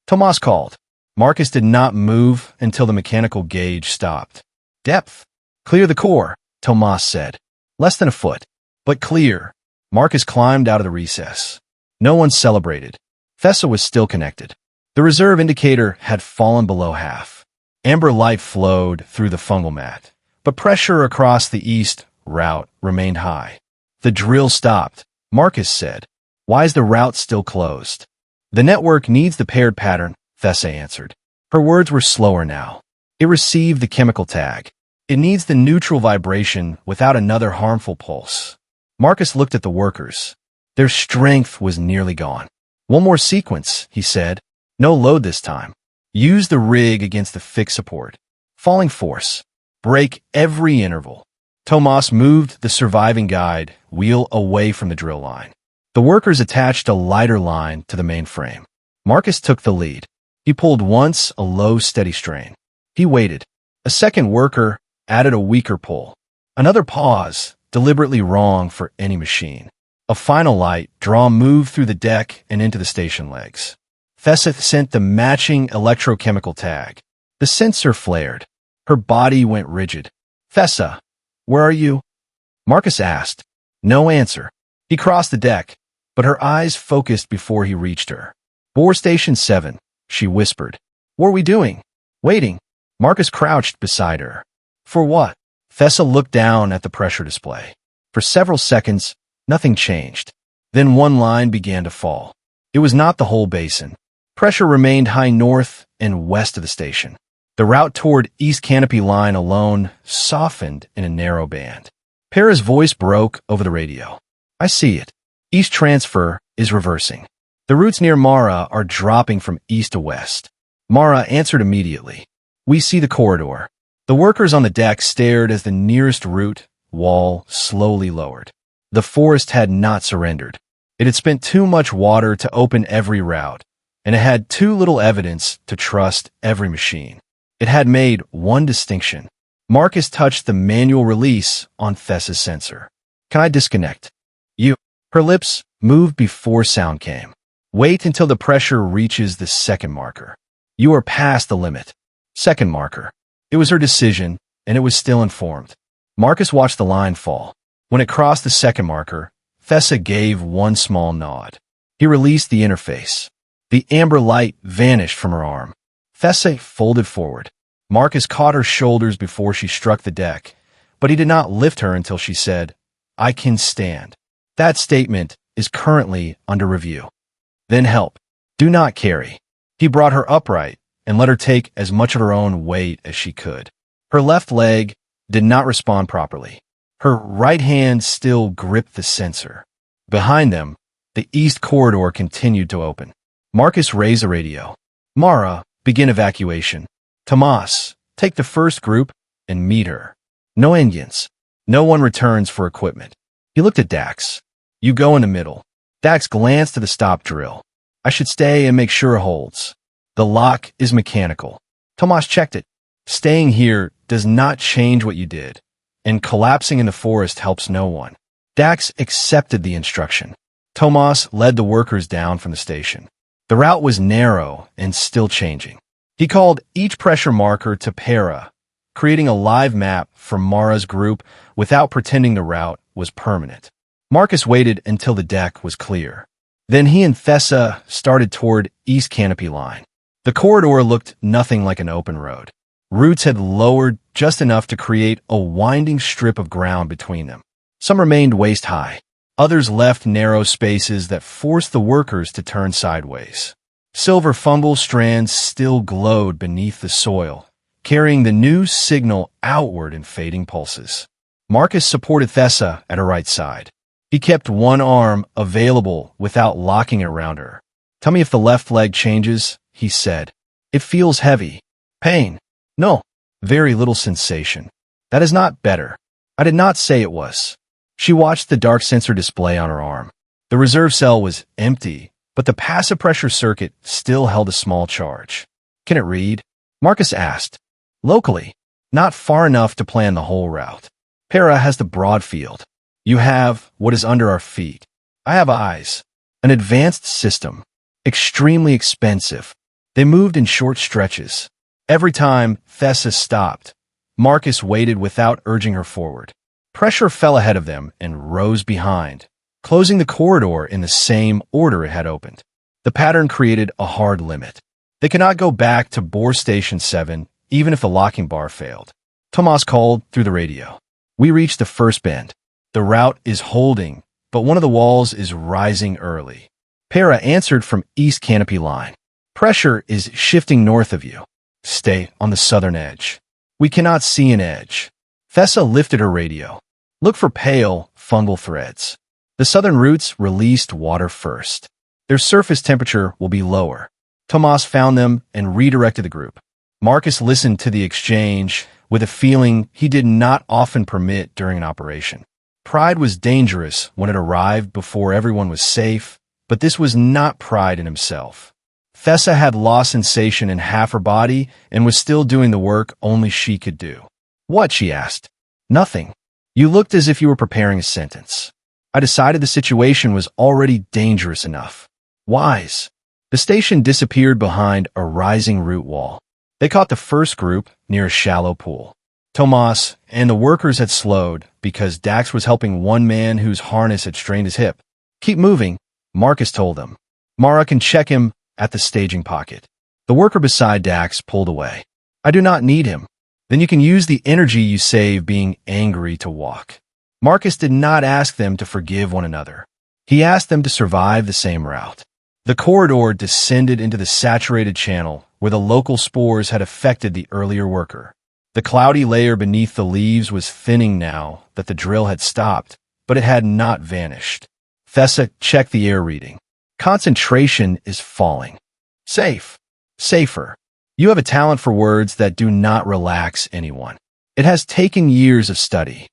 Tomas called. Marcus did not move until the mechanical gauge stopped. "Depth." "Clear the core," Tomas said. "Less than a foot." "But clear." Marcus climbed out of the recess. No one celebrated. Thessa was still connected. The reserve indicator had fallen below half. Amber light flowed through the fungal mat, but pressure across the east route remained high. "The drill stopped," Marcus said. "Why is the route still closed?" "The network needs the paired pattern," Thessa answered. Her words were slower now. "It received the chemical tag. It needs the neutral vibration without another harmful pulse." Marcus looked at the workers. Their strength was nearly gone. "One more sequence," he said. "No load this time. Use the rig against the fixed support. Falling force. Break every interval." Tomas moved the surviving guide wheel away from the drill line. The workers attached a lighter line to the main frame. Marcus took the lead. He pulled once, a low, steady strain. He waited. A second worker added a weaker pull. Another pause, deliberately wrong for any machine. A final light draw moved through the deck and into the station legs. Thessa sent the matching electrochemical tag. The sensor flared. Her body went rigid. "Thessa, where are you?" Marcus asked. No answer. He crossed the deck, but her eyes focused before he reached her. "Bore Station 7, she whispered. "What are we doing?" "Waiting." Marcus crouched beside her. "For what?" Thessa looked down at the pressure display. For several seconds, nothing changed. Then one line began to fall. It was not the whole basin. Pressure remained high north and west of the station. The route toward East Canopy Line alone softened in a narrow band. Para's voice broke over the radio. "I see it. East transfer is reversing. The routes near Mara are dropping from east to west." Mara answered immediately. "We see the corridor." The workers on the deck stared as the nearest route wall slowly lowered. The forest had not surrendered. It had spent too much water to open every route, and it had too little evidence to trust every machine. It had made one distinction. Marcus touched the manual release on Thessa's sensor. "Can I disconnect?" "You." Her lips moved before sound came. "Wait until the pressure reaches the second marker. You are past the limit." Second marker. It was her decision, and it was still informed. Marcus watched the line fall. When it crossed the second marker, Thessa gave one small nod. He released the interface. The amber light vanished from her arm. Thessa folded forward. Marcus caught her shoulders before she struck the deck, but he did not lift her until she said, "I can stand." That statement is currently under review. Then help. Do not carry. He brought her upright and let her take as much of her own weight as she could. Her left leg did not respond properly. Her right hand still gripped the sensor. Behind them, The east corridor continued to open. Marcus raised the radio. Mara, begin evacuation. Tomas, take the first group and meet her. No Indians. No one returns for equipment. He looked at Dax. You go in the middle. Dax glanced at the stop drill. I should stay and make sure it holds. The lock is mechanical. Tomas checked it. Staying here does not change what you did, and collapsing in the forest helps no one. Dax accepted the instruction. Tomas led the workers down from the station. The route was narrow and still changing. He called each pressure marker to Para, creating a live map for Mara's group without pretending the route was permanent. Marcus waited until the deck was clear. Then he and Thessa started toward East Canopy Line. The corridor looked nothing like an open road. Roots had lowered just enough to create a winding strip of ground between them. Some remained waist-high. Others left narrow spaces that forced the workers to turn sideways. Silver fungal strands still glowed beneath the soil, carrying the new signal outward in fading pulses. Marcus supported Thessa at her right side. He kept one arm available without locking it around her. Tell me if the left leg changes, he said. It feels heavy. Pain. No. Very little sensation. That is not better. I did not say it was. She watched the dark sensor display on her arm. The reserve cell was empty, but the passive pressure circuit still held a small charge. Can it read? Marcus asked. Locally. Not far enough to plan the whole route. Para has the broad field. You have what is under our feet. I have eyes. An advanced system. Extremely expensive. They moved in short stretches. Every time Thessa stopped, Marcus waited without urging her forward. Pressure fell ahead of them and rose behind, closing the corridor in the same order it had opened. The pattern created a hard limit. They could not go back to Bore Station 7, even if the locking bar failed. Tomas called through the radio. We reached the first bend. The route is holding, but one of the walls is rising early. Para answered from East Canopy Line. Pressure is shifting north of you. Stay on the southern edge. We cannot see an edge. Thessa lifted her radio. Look for pale, fungal threads. The southern roots released water first. Their surface temperature will be lower. Tomas found them and redirected the group. Marcus listened to the exchange with a feeling he did not often permit during an operation. Pride was dangerous when it arrived before everyone was safe, but this was not pride in himself. Thessa had lost sensation in half her body and was still doing the work only she could do. What? She asked. Nothing. You looked as if you were preparing a sentence. I decided the situation was already dangerous enough. Wise. The station disappeared behind a rising root wall. They caught the first group near a shallow pool. Tomas and the workers had slowed because Dax was helping one man whose harness had strained his hip. Keep moving, Marcus told them. Mara can check him at the staging pocket. The worker beside Dax pulled away. I do not need him. Then you can use the energy you save being angry to walk. Marcus did not ask them to forgive one another. He asked them to survive the same route. The corridor descended into the saturated channel where the local spores had affected the earlier worker. The cloudy layer beneath the leaves was thinning now that the drill had stopped, but it had not vanished. Thessa checked the air reading. Concentration is falling. Safe. Safer. You have a talent for words that do not relax anyone. It has taken years of study.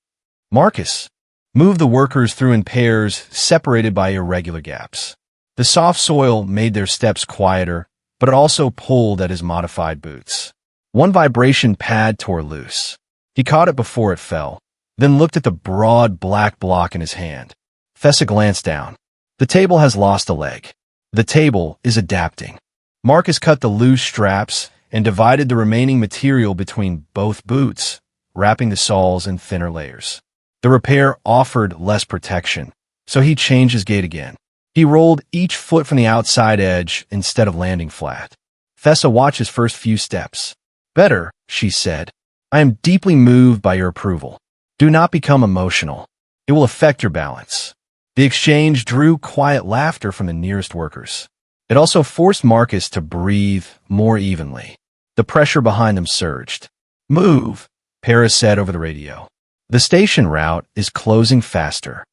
Marcus, move the workers through in pairs separated by irregular gaps. The soft soil made their steps quieter, but it also pulled at his modified boots. One vibration pad tore loose. He caught it before it fell, then looked at the broad black block in his hand. Thessa glanced down. The table has lost a leg. The table is adapting. Marcus cut the loose straps and divided the remaining material between both boots, wrapping the soles in thinner layers. The repair offered less protection, so he changed his gait again. He rolled each foot from the outside edge instead of landing flat. Thessa watched his first few steps. Better, she said. I am deeply moved by your approval. Do not become emotional. It will affect your balance. The exchange drew quiet laughter from the nearest workers. It also forced Marcus to breathe more evenly. The pressure behind them surged. Move, Paris said over the radio. The station route is closing faster.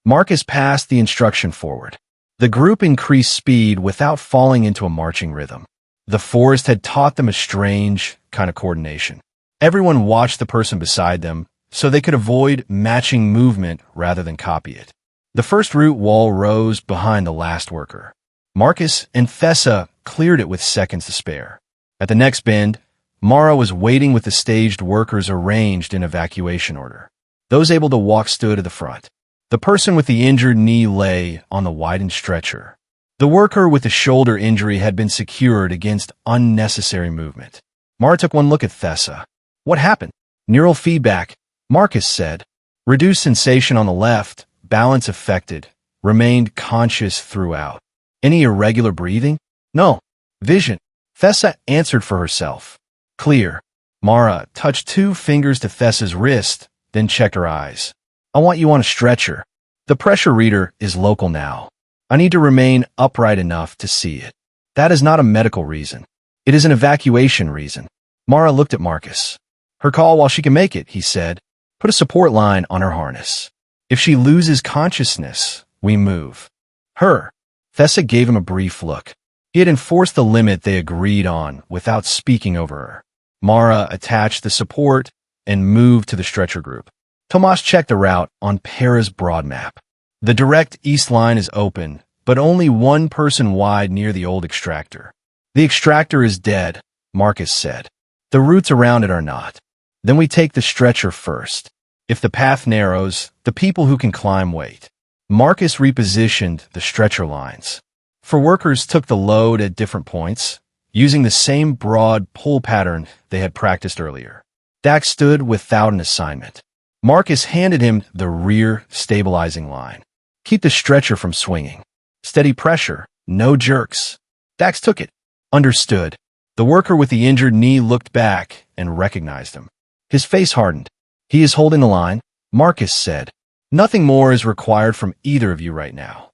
Marcus passed the instruction forward. The group increased speed without falling into a marching rhythm. The forest had taught them a strange kind of coordination. Everyone watched the person beside them so they could avoid matching movement rather than copy it. The first route wall rose behind the last worker. Marcus and Thessa cleared it with seconds to spare. At the next bend, Mara was waiting with the staged workers arranged in evacuation order. Those able to walk stood at the front. The person with the injured knee lay on the widened stretcher. The worker with the shoulder injury had been secured against unnecessary movement. Mara took one look at Thessa. What happened? Neural feedback, Marcus said. Reduced sensation on the left, balance affected, remained conscious throughout. Any irregular breathing? No. Vision. Thessa answered for herself. Clear. Mara touched 2 fingers to Thessa's wrist, then checked her eyes. I want you on a stretcher. The pressure reader is local now. I need to remain upright enough to see it. That is not a medical reason. It is an evacuation reason. Mara looked at Marcus. Her call while she can make it, he said. Put a support line on her harness. If she loses consciousness, we move. Her. Thessa gave him a brief look. He had enforced the limit they agreed on without speaking over her. Mara attached the support and moved to the stretcher group. Tomas checked the route on Para's broad map. The direct east line is open, but only 1 person wide near the old extractor. The extractor is dead, Marcus said. The routes around it are not. Then we take the stretcher first. If the path narrows, the people who can climb wait. Marcus repositioned the stretcher lines. 4 workers took the load at different points, using the same broad pull pattern they had practiced earlier. Dax stood without an assignment. Marcus handed him the rear stabilizing line. Keep the stretcher from swinging. Steady pressure, no jerks. Dax took it. Understood. The worker with the injured knee looked back and recognized him. His face hardened. He is holding the line, Marcus said. Nothing more is required from either of you right now.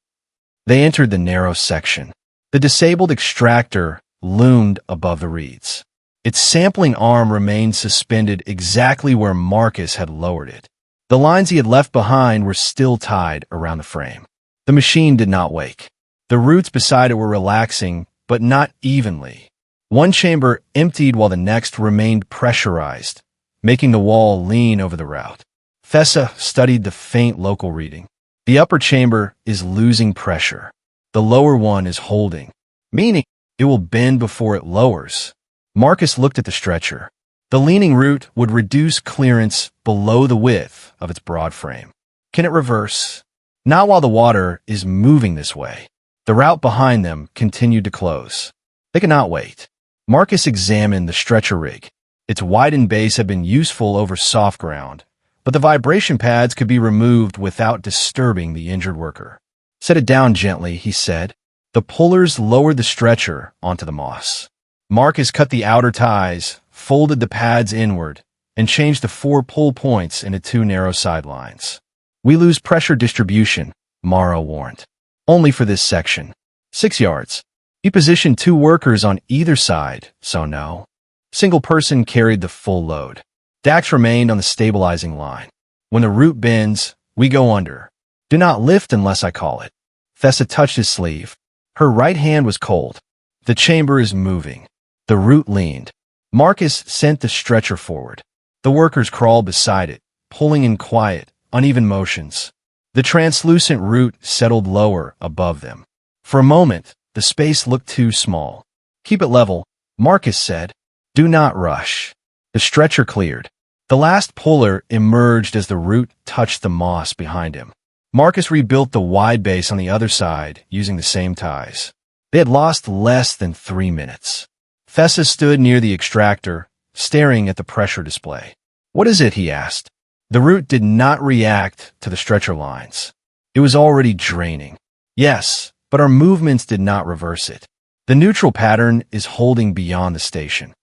They entered the narrow section. The disabled extractor loomed above the reeds. Its sampling arm remained suspended exactly where Marcus had lowered it. The lines he had left behind were still tied around the frame. The machine did not wake. The roots beside it were relaxing, but not evenly. One chamber emptied while the next remained pressurized, making the wall lean over the route. Thessa studied the faint local reading. The upper chamber is losing pressure. The lower one is holding, meaning it will bend before it lowers. Marcus looked at the stretcher. The leaning root would reduce clearance below the width of its broad frame. Can it reverse? Not while the water is moving this way. The route behind them continued to close. They could not wait. Marcus examined the stretcher rig. Its widened base had been useful over soft ground, but the vibration pads could be removed without disturbing the injured worker. Set it down gently, he said. The pullers lowered the stretcher onto the moss. Marcus cut the outer ties, folded the pads inward, and changed the 4 pull points into 2 narrow sidelines. We lose pressure distribution, Mara warned. Only for this section. 6 yards. He positioned 2 workers on either side, so no. Single person carried the full load. Dax remained on the stabilizing line. When the root bends, we go under. Do not lift unless I call it. Thessa touched his sleeve. Her right hand was cold. The chamber is moving. The root leaned. Marcus sent the stretcher forward. The workers crawled beside it, pulling in quiet, uneven motions. The translucent root settled lower above them. For a moment, the space looked too small. Keep it level, Marcus said. Do not rush. The stretcher cleared. The last puller emerged as the root touched the moss behind him. Marcus rebuilt the wide base on the other side using the same ties. They had lost less than 3 minutes. Thessa stood near the extractor, staring at the pressure display. What is it? He asked. The root did not react to the stretcher lines. It was already draining. Yes, but our movements did not reverse it. The neutral pattern is holding beyond the station.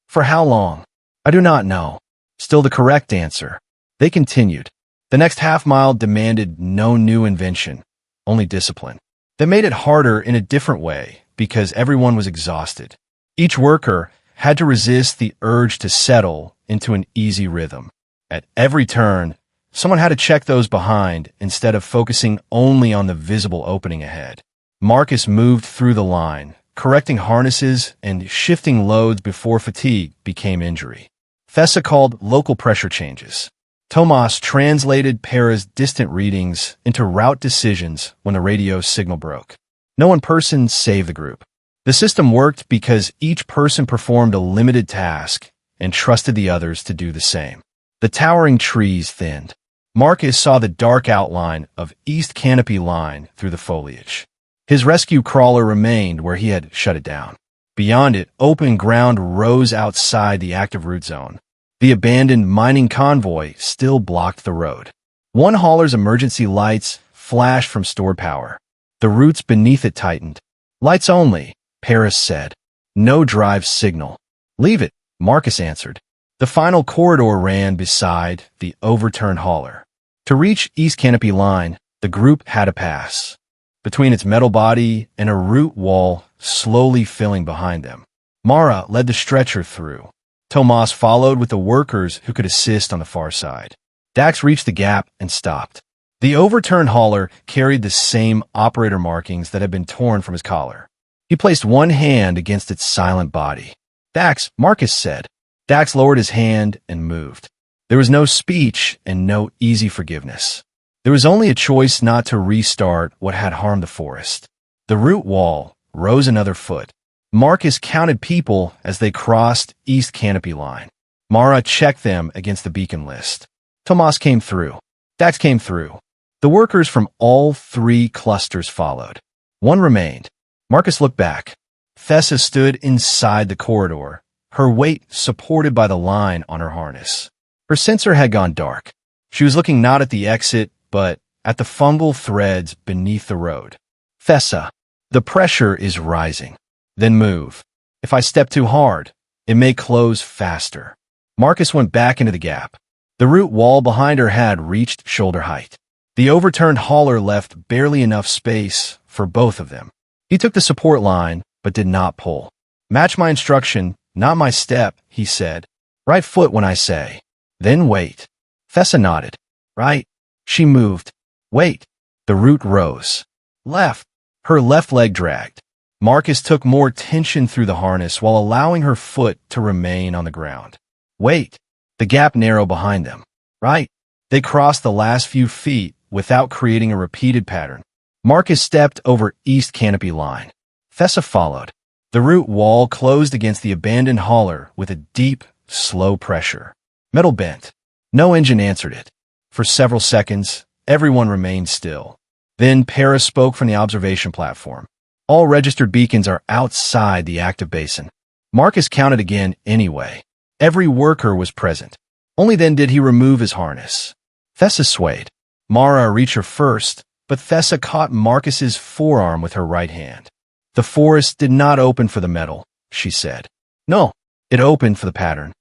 For how long? I do not know. Still the correct answer. They continued. The next half-mile demanded no new invention, only discipline. They made it harder in a different way because everyone was exhausted. Each worker had to resist the urge to settle into an easy rhythm. At every turn, someone had to check those behind instead of focusing only on the visible opening ahead. Marcus moved through the line, correcting harnesses and shifting loads before fatigue became injury. Thessa called local pressure changes. Tomas translated Para's distant readings into route decisions when the radio signal broke. No one person saved the group. The system worked because each person performed a limited task and trusted the others to do the same. The towering trees thinned. Marcus saw the dark outline of East Canopy Line through the foliage. His rescue crawler remained where he had shut it down. Beyond it, open ground rose outside the active route zone. The abandoned mining convoy still blocked the road. One hauler's emergency lights flashed from stored power. The routes beneath it tightened. Lights only, Paris said. No drive signal. Leave it, Marcus answered. The final corridor ran beside the overturned hauler. To reach East Canopy Line, the group had to pass between its metal body and a route wall slowly filling behind them. Mara led the stretcher through. Tomas followed with the workers who could assist on the far side. Dax reached the gap and stopped. The overturned hauler carried the same operator markings that had been torn from his collar. He placed one hand against its silent body. Dax, Marcus said. Dax lowered his hand and moved. There was no speech and no easy forgiveness. There was only a choice not to restart what had harmed the forest. The root wall rose another foot. Marcus counted people as they crossed East Canopy Line. Mara checked them against the beacon list. Tomas came through. Dax came through. The workers from all three clusters followed. One remained. Marcus looked back. Thessa stood inside the corridor, her weight supported by the line on her harness. Her sensor had gone dark. She was looking not at the exit, but at the fumble threads beneath the road. Thessa, the pressure is rising. Then move. If I step too hard, it may close faster. Marcus went back into the gap. The root wall behind her had reached shoulder height. The overturned hauler left barely enough space for both of them. He took the support line, but did not pull. Match my instruction, not my step, he said. Right foot when I say. Then wait. Thessa nodded. Right. She moved. Wait. The root rose. Left. Her left leg dragged. Marcus took more tension through the harness while allowing her foot to remain on the ground. Wait. The gap narrowed behind them. Right. They crossed the last few feet without creating a repeated pattern. Marcus stepped over East Canopy Line. Thessa followed. The root wall closed against the abandoned hauler with a deep, slow pressure. Metal bent. No engine answered it. For several seconds, everyone remained still. Then Paris spoke from the observation platform. All registered beacons are outside the active basin. Marcus counted again anyway. Every worker was present. Only then did he remove his harness. Thessa swayed. Mara reached her first, but Thessa caught Marcus's forearm with her right hand. The forest did not open for the metal, she said. No, it opened for the pattern.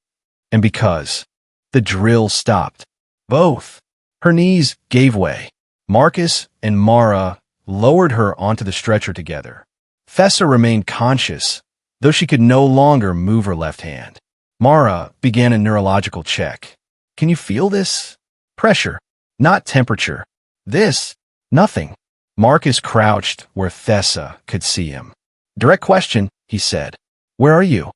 And because the drill stopped. Both. Her knees gave way. Marcus and Mara lowered her onto the stretcher together. Thessa remained conscious, though she could no longer move her left hand. Mara began a neurological check. Can you feel this? Pressure, not temperature. This, nothing. Marcus crouched where Thessa could see him. Direct question, he said. Where are you?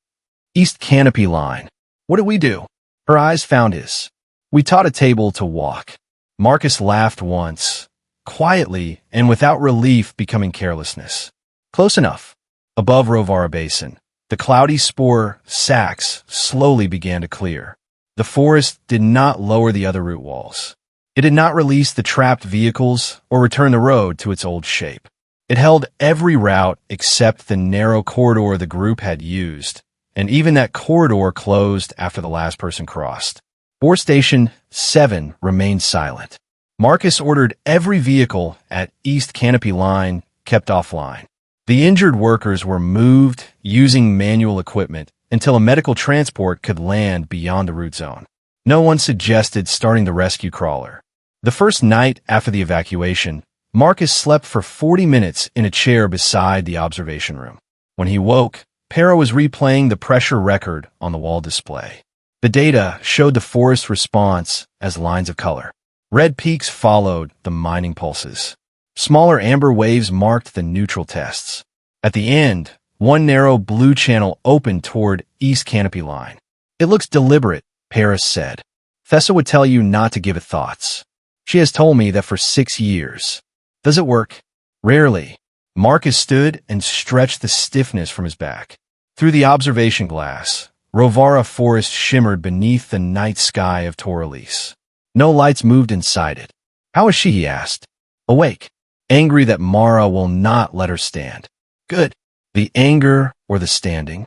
East Canopy Line. What did we do? Her eyes found his. We taught a table to walk. Marcus laughed once, quietly and without relief becoming carelessness. Close enough. Above Rovara Basin, the cloudy spore sacks slowly began to clear. The forest did not lower the other root walls. It did not release the trapped vehicles or return the road to its old shape. It held every route except the narrow corridor the group had used, and even that corridor closed after the last person crossed. Bore Station 7 remained silent. Marcus ordered every vehicle at East Canopy Line kept offline. The injured workers were moved using manual equipment until a medical transport could land beyond the root zone. No one suggested starting the rescue crawler. The first night after the evacuation, Marcus slept for 40 minutes in a chair beside the observation room. When he woke, Para was replaying the pressure record on the wall display. The data showed the forest response as lines of color. Red peaks followed the mining pulses. Smaller amber waves marked the neutral tests. At the end, one narrow blue channel opened toward East Canopy Line. It looks deliberate, Paris said. Thessa would tell you not to give it thoughts. She has told me that for 6 years. Does it work? Rarely. Marcus stood and stretched the stiffness from his back. Through the observation glass, Rovara Forest shimmered beneath the night sky of Toralis. No lights moved inside it. How is she, he asked. Awake. Angry that Mara will not let her stand. Good. The anger or the standing?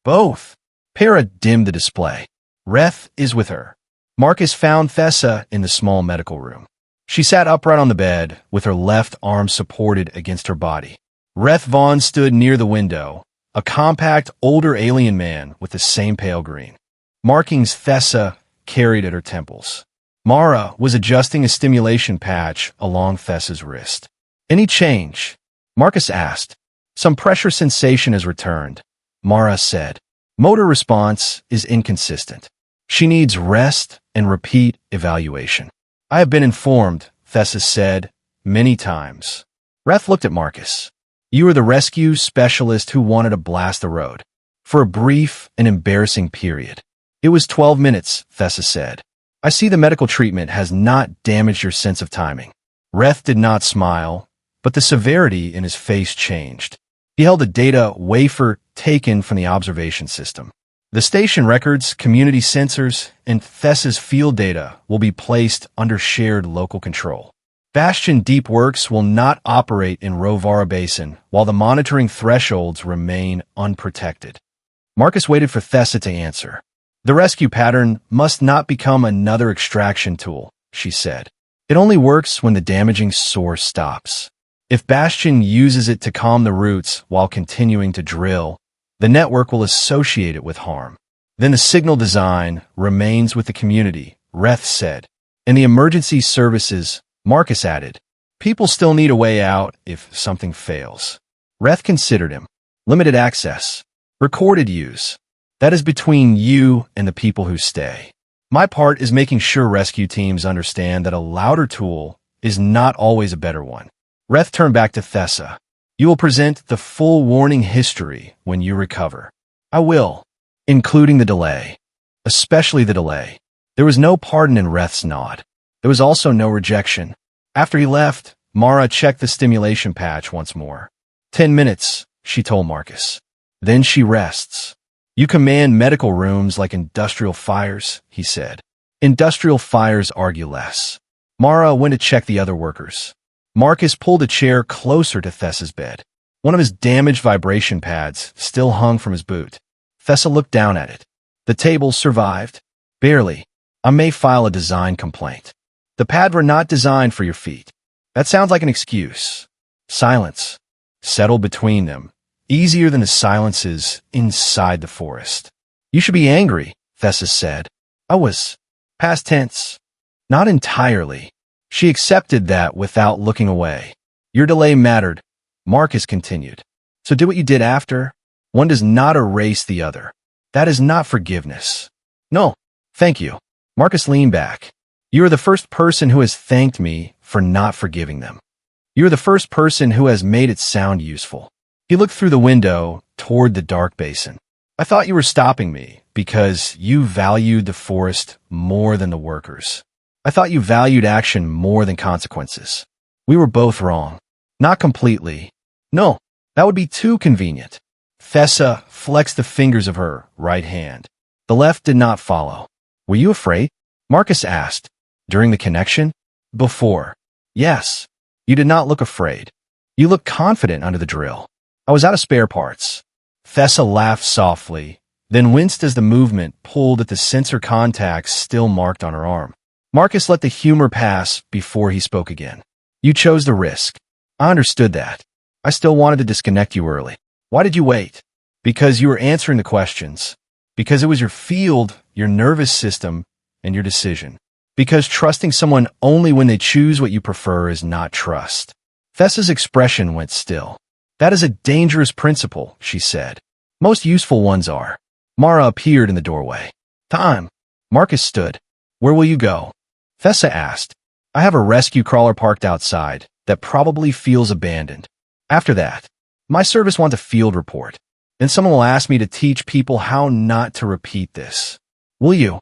Both. Para dimmed the display. Reth is with her. Marcus found Thessa in the small medical room. She sat upright on the bed, with her left arm supported against her body. Reth Vaughn stood near the window, a compact, older alien man with the same pale green. Markings Thessa carried at her temples. Mara was adjusting a stimulation patch along Thessa's wrist. Any change? Marcus asked. Some pressure sensation has returned, Mara said. Motor response is inconsistent. She needs rest and repeat evaluation. I have been informed, Thessa said, many times. Reth looked at Marcus. You are the rescue specialist who wanted to blast the road. For a brief and embarrassing period. It was 12 minutes, Thessa said. I see the medical treatment has not damaged your sense of timing. Reth did not smile, but the severity in his face changed. He held a data wafer taken from the observation system. The station records, community sensors, and Thessa's field data will be placed under shared local control. Bastion Deep Works will not operate in Rovara Basin while the monitoring thresholds remain unprotected. Marcus waited for Thessa to answer. The rescue pattern must not become another extraction tool, she said. It only works when the damaging source stops. If Bastion uses it to calm the roots while continuing to drill, the network will associate it with harm. Then the signal design remains with the community, Reth said. In the emergency services, Marcus added, people still need a way out if something fails. Reth considered him. Limited access. Recorded use. That is between you and the people who stay. My part is making sure rescue teams understand that a louder tool is not always a better one. Reth turned back to Thessa. You will present the full warning history when you recover. I will, including the delay. Especially the delay. There was no pardon in Reth's nod. There was also no rejection. After he left, Mara checked the stimulation patch once more. 10 minutes, she told Marcus. Then she rests. You command medical rooms like industrial fires, he said. Industrial fires argue less. Mara went to check the other workers. Marcus pulled a chair closer to Thessa's bed. One of his damaged vibration pads still hung from his boot. Thessa looked down at it. The table survived. Barely. I may file a design complaint. The pads were not designed for your feet. That sounds like an excuse. Silence settled between them, easier than the silences inside the forest. You should be angry, Thessa said. I was. Past tense. Not entirely. She accepted that without looking away. Your delay mattered, Marcus continued. So do what you did after. One does not erase the other. That is not forgiveness. No, thank you. Marcus leaned back. You are the first person who has thanked me for not forgiving them. You are the first person who has made it sound useful. He looked through the window toward the dark basin. I thought you were stopping me because you valued the forest more than the workers. I thought you valued action more than consequences. We were both wrong. Not completely. No, that would be too convenient. Thessa flexed the fingers of her right hand. The left did not follow. Were you afraid? Marcus asked. During the connection? Before. Yes. You did not look afraid. You looked confident under the drill. I was out of spare parts. Thessa laughed softly, then winced as the movement pulled at the sensor contacts still marked on her arm. Marcus let the humor pass before he spoke again. You chose the risk. I understood that. I still wanted to disconnect you early. Why did you wait? Because you were answering the questions. Because it was your field, your nervous system, and your decision. Because trusting someone only when they choose what you prefer is not trust. Thessa's expression went still. That is a dangerous principle, she said. Most useful ones are. Mara appeared in the doorway. Time. Marcus stood. Where will you go? Thessa asked. I have a rescue crawler parked outside, that probably feels abandoned. After that, my service wants a field report, and someone will ask me to teach people how not to repeat this. Will you?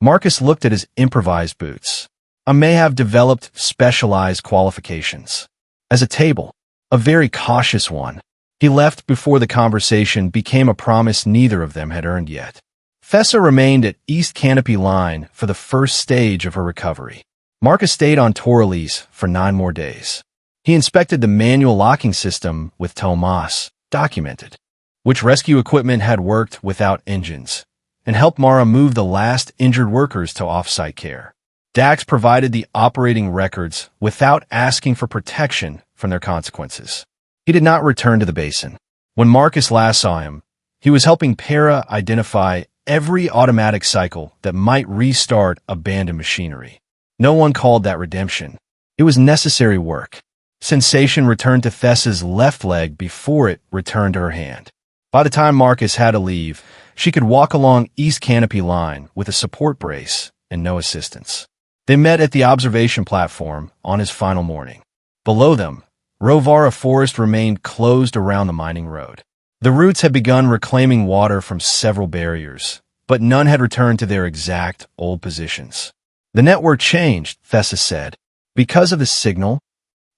Marcus looked at his improvised boots. I may have developed specialized qualifications. As a table, a very cautious one, he left before the conversation became a promise neither of them had earned yet. Thessa remained at East Canopy Line for the first stage of her recovery. Marcus stayed on Toralis for 9 more days. He inspected the manual locking system with Tomas, documented, which rescue equipment had worked without engines, and helped Mara move the last injured workers to off-site care. Dax provided the operating records without asking for protection from their consequences. He did not return to the basin. When Marcus last saw him, he was helping Para identify every automatic cycle that might restart abandoned machinery. No one called that redemption. It was necessary work. Sensation returned to Thessa's left leg before it returned to her hand. By the time Marcus had to leave, she could walk along East Canopy Line with a support brace and no assistance. They met at the observation platform on his final morning. Below them, Rovara Forest remained closed around the mining road. The roots had begun reclaiming water from several barriers, but none had returned to their exact old positions. The network changed, Thessa said, because of the signal,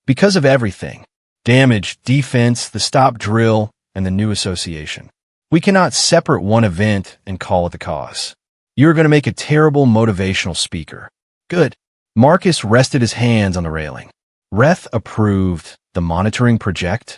because of everything. Damage, defense, the stop drill, and the new association. We cannot separate one event and call it the cause. You're going to make a terrible motivational speaker. Good. Marcus rested his hands on the railing. Reth approved the monitoring project,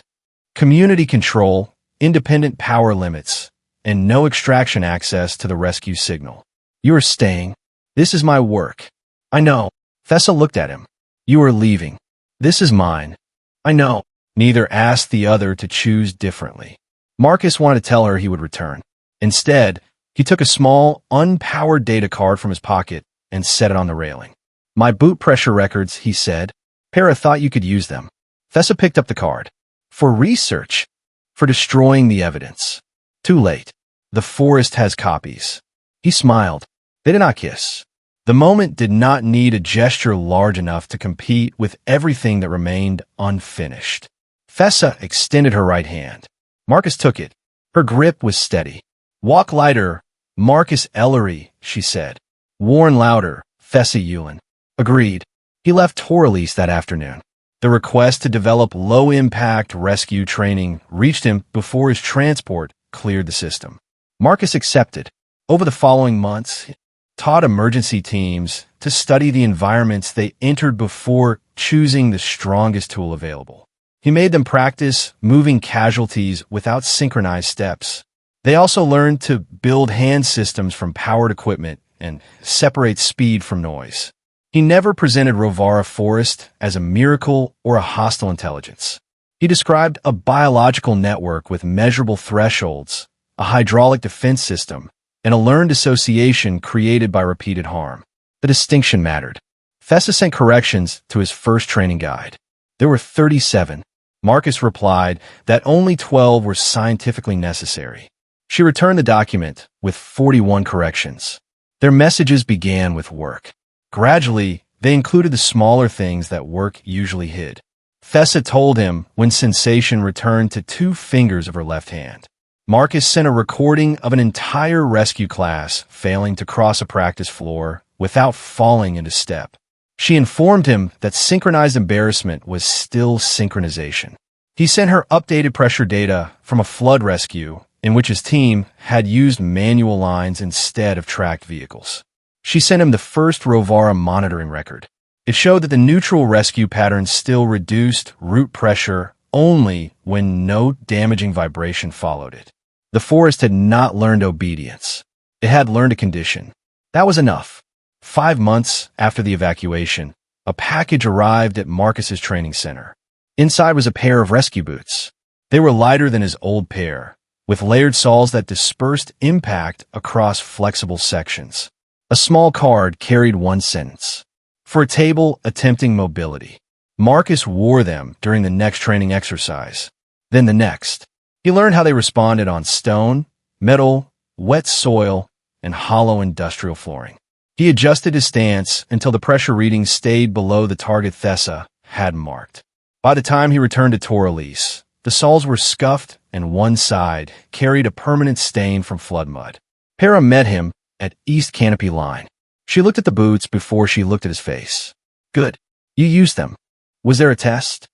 community control, independent power limits, and no extraction access to the rescue signal. You are staying. This is my work. I know. Thessa looked at him. You are leaving. This is mine. I know. Neither asked the other to choose differently. Marcus wanted to tell her he would return. Instead, he took a small, unpowered data card from his pocket and set it on the railing. My boot pressure records, he said. Para thought you could use them. Thessa picked up the card. For research. For destroying the evidence. Too late. The forest has copies. He smiled. They did not kiss. The moment did not need a gesture large enough to compete with everything that remained unfinished. Thessa extended her right hand. Marcus took it. Her grip was steady. Walk lighter, Marcus Ellery, she said. Warn louder, Thessa Ulen. Agreed. He left Toralis that afternoon. The request to develop low-impact rescue training reached him before his transport cleared the system. Marcus accepted. Over the following months, he taught emergency teams to study the environments they entered before choosing the strongest tool available. He made them practice moving casualties without synchronized steps. They also learned to build hand systems from powered equipment and separate speed from noise. He never presented Rovara Forest as a miracle or a hostile intelligence. He described a biological network with measurable thresholds, a hydraulic defense system, and a learned association created by repeated harm. The distinction mattered. Thessa sent corrections to his first training guide. There were 37. Marcus replied that only 12 were scientifically necessary. She returned the document with 41 corrections. Their messages began with work. Gradually, they included the smaller things that work usually hid. Thessa told him when sensation returned to 2 fingers of her left hand. Marcus sent a recording of an entire rescue class failing to cross a practice floor without falling into step. She informed him that synchronized embarrassment was still synchronization. He sent her updated pressure data from a flood rescue in which his team had used manual lines instead of tracked vehicles. She sent him the first Rovara monitoring record. It showed that the neutral rescue pattern still reduced root pressure only when no damaging vibration followed it. The forest had not learned obedience. It had learned a condition. That was enough. 5 months after the evacuation, a package arrived at Marcus's training center. Inside was a pair of rescue boots. They were lighter than his old pair, with layered soles that dispersed impact across flexible sections. A small card carried one sentence. For a table attempting mobility. Marcus wore them during the next training exercise. Then the next. He learned how they responded on stone, metal, wet soil, and hollow industrial flooring. He adjusted his stance until the pressure reading stayed below the target Thessa had marked. By the time he returned to Toralis, the soles were scuffed and one side carried a permanent stain from flood mud. Para met him at East Canopy Line. She looked at the boots before she looked at his face. Good. You used them. Was there a test?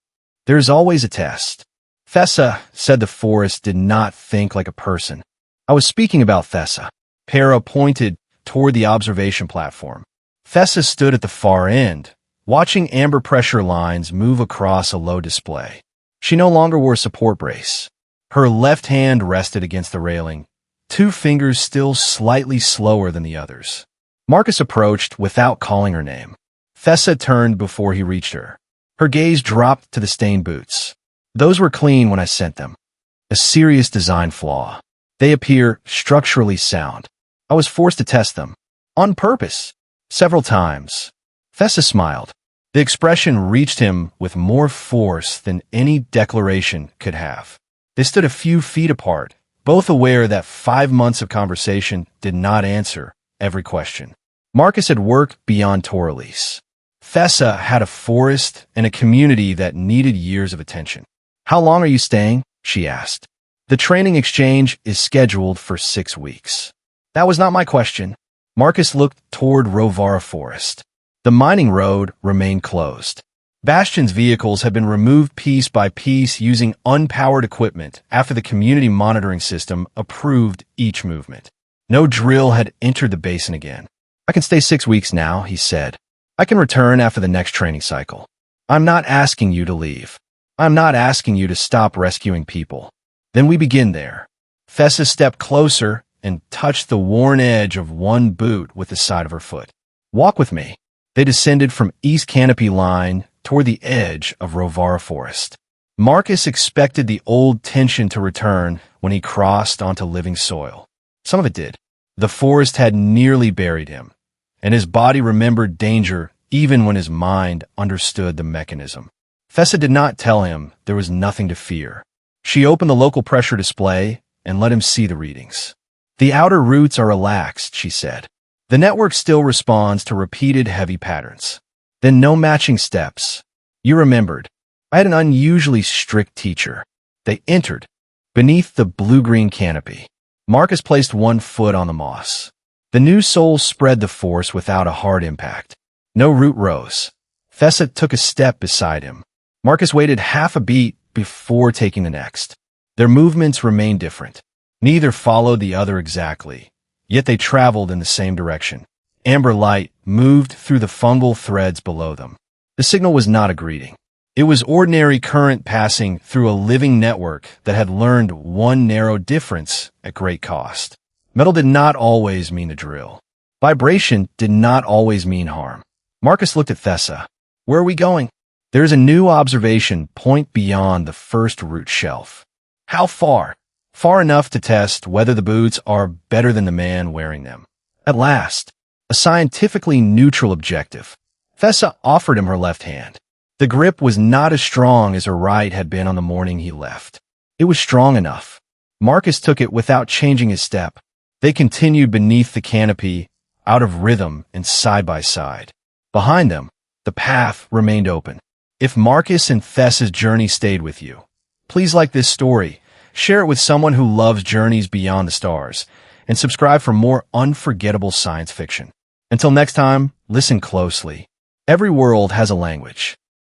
There is always a test. Thessa said the forest did not think like a person. I was speaking about Thessa. Para pointed toward the observation platform. Thessa stood at the far end, watching amber pressure lines move across a low display. She no longer wore a support brace. Her left hand rested against the railing, two fingers still slightly slower than the others. Marcus approached without calling her name. Thessa turned before he reached her. Her gaze dropped to the stained boots. Those were clean when I sent them. A serious design flaw. They appear structurally sound. I was forced to test them. On purpose. Several times. Thessa smiled. The expression reached him with more force than any declaration could have. They stood a few feet apart, both aware that 5 months of conversation did not answer every question. Marcus had worked beyond Toralis. Thessa had a forest and a community that needed years of attention. How long are you staying? She asked. The training exchange is scheduled for 6 weeks. That was not my question. Marcus looked toward Rovara Forest. The mining road remained closed. Bastion's vehicles had been removed piece by piece using unpowered equipment after the community monitoring system approved each movement. No drill had entered the basin again. I can stay 6 weeks now, he said. I can return after the next training cycle. I'm not asking you to leave. I'm not asking you to stop rescuing people. Then we begin there. Thessa stepped closer and touched the worn edge of one boot with the side of her foot. Walk with me. They descended from East Canopy Line toward the edge of Rovara Forest. Marcus expected the old tension to return when he crossed onto living soil. Some of it did. The forest had nearly buried him, and his body remembered danger even when his mind understood the mechanism. Thessa did not tell him there was nothing to fear. She opened the local pressure display and let him see the readings. The outer roots are relaxed, she said. The network still responds to repeated heavy patterns. Then no matching steps. You remembered. I had an unusually strict teacher. They entered. Beneath the blue-green canopy, Marcus placed one foot on the moss. The new sole spread the force without a hard impact. No root rose. Thessa took a step beside him. Marcus waited half a beat before taking the next. Their movements remained different. Neither followed the other exactly, yet they traveled in the same direction. Amber light moved through the fungal threads below them. The signal was not a greeting. It was ordinary current passing through a living network that had learned one narrow difference at great cost. Metal did not always mean a drill. Vibration did not always mean harm. Marcus looked at Thessa. Where are we going? There is a new observation point beyond the first root shelf. How far? Far enough to test whether the boots are better than the man wearing them. At last, a scientifically neutral objective. Thessa offered him her left hand. The grip was not as strong as her right had been on the morning he left. It was strong enough. Marcus took it without changing his step. They continued beneath the canopy, out of rhythm and side by side. Behind them, the path remained open. If Marcus and Thessa's journey stayed with you, please like this story, share it with someone who loves journeys beyond the stars, and subscribe for more unforgettable science fiction. Until next time, listen closely. Every world has a language.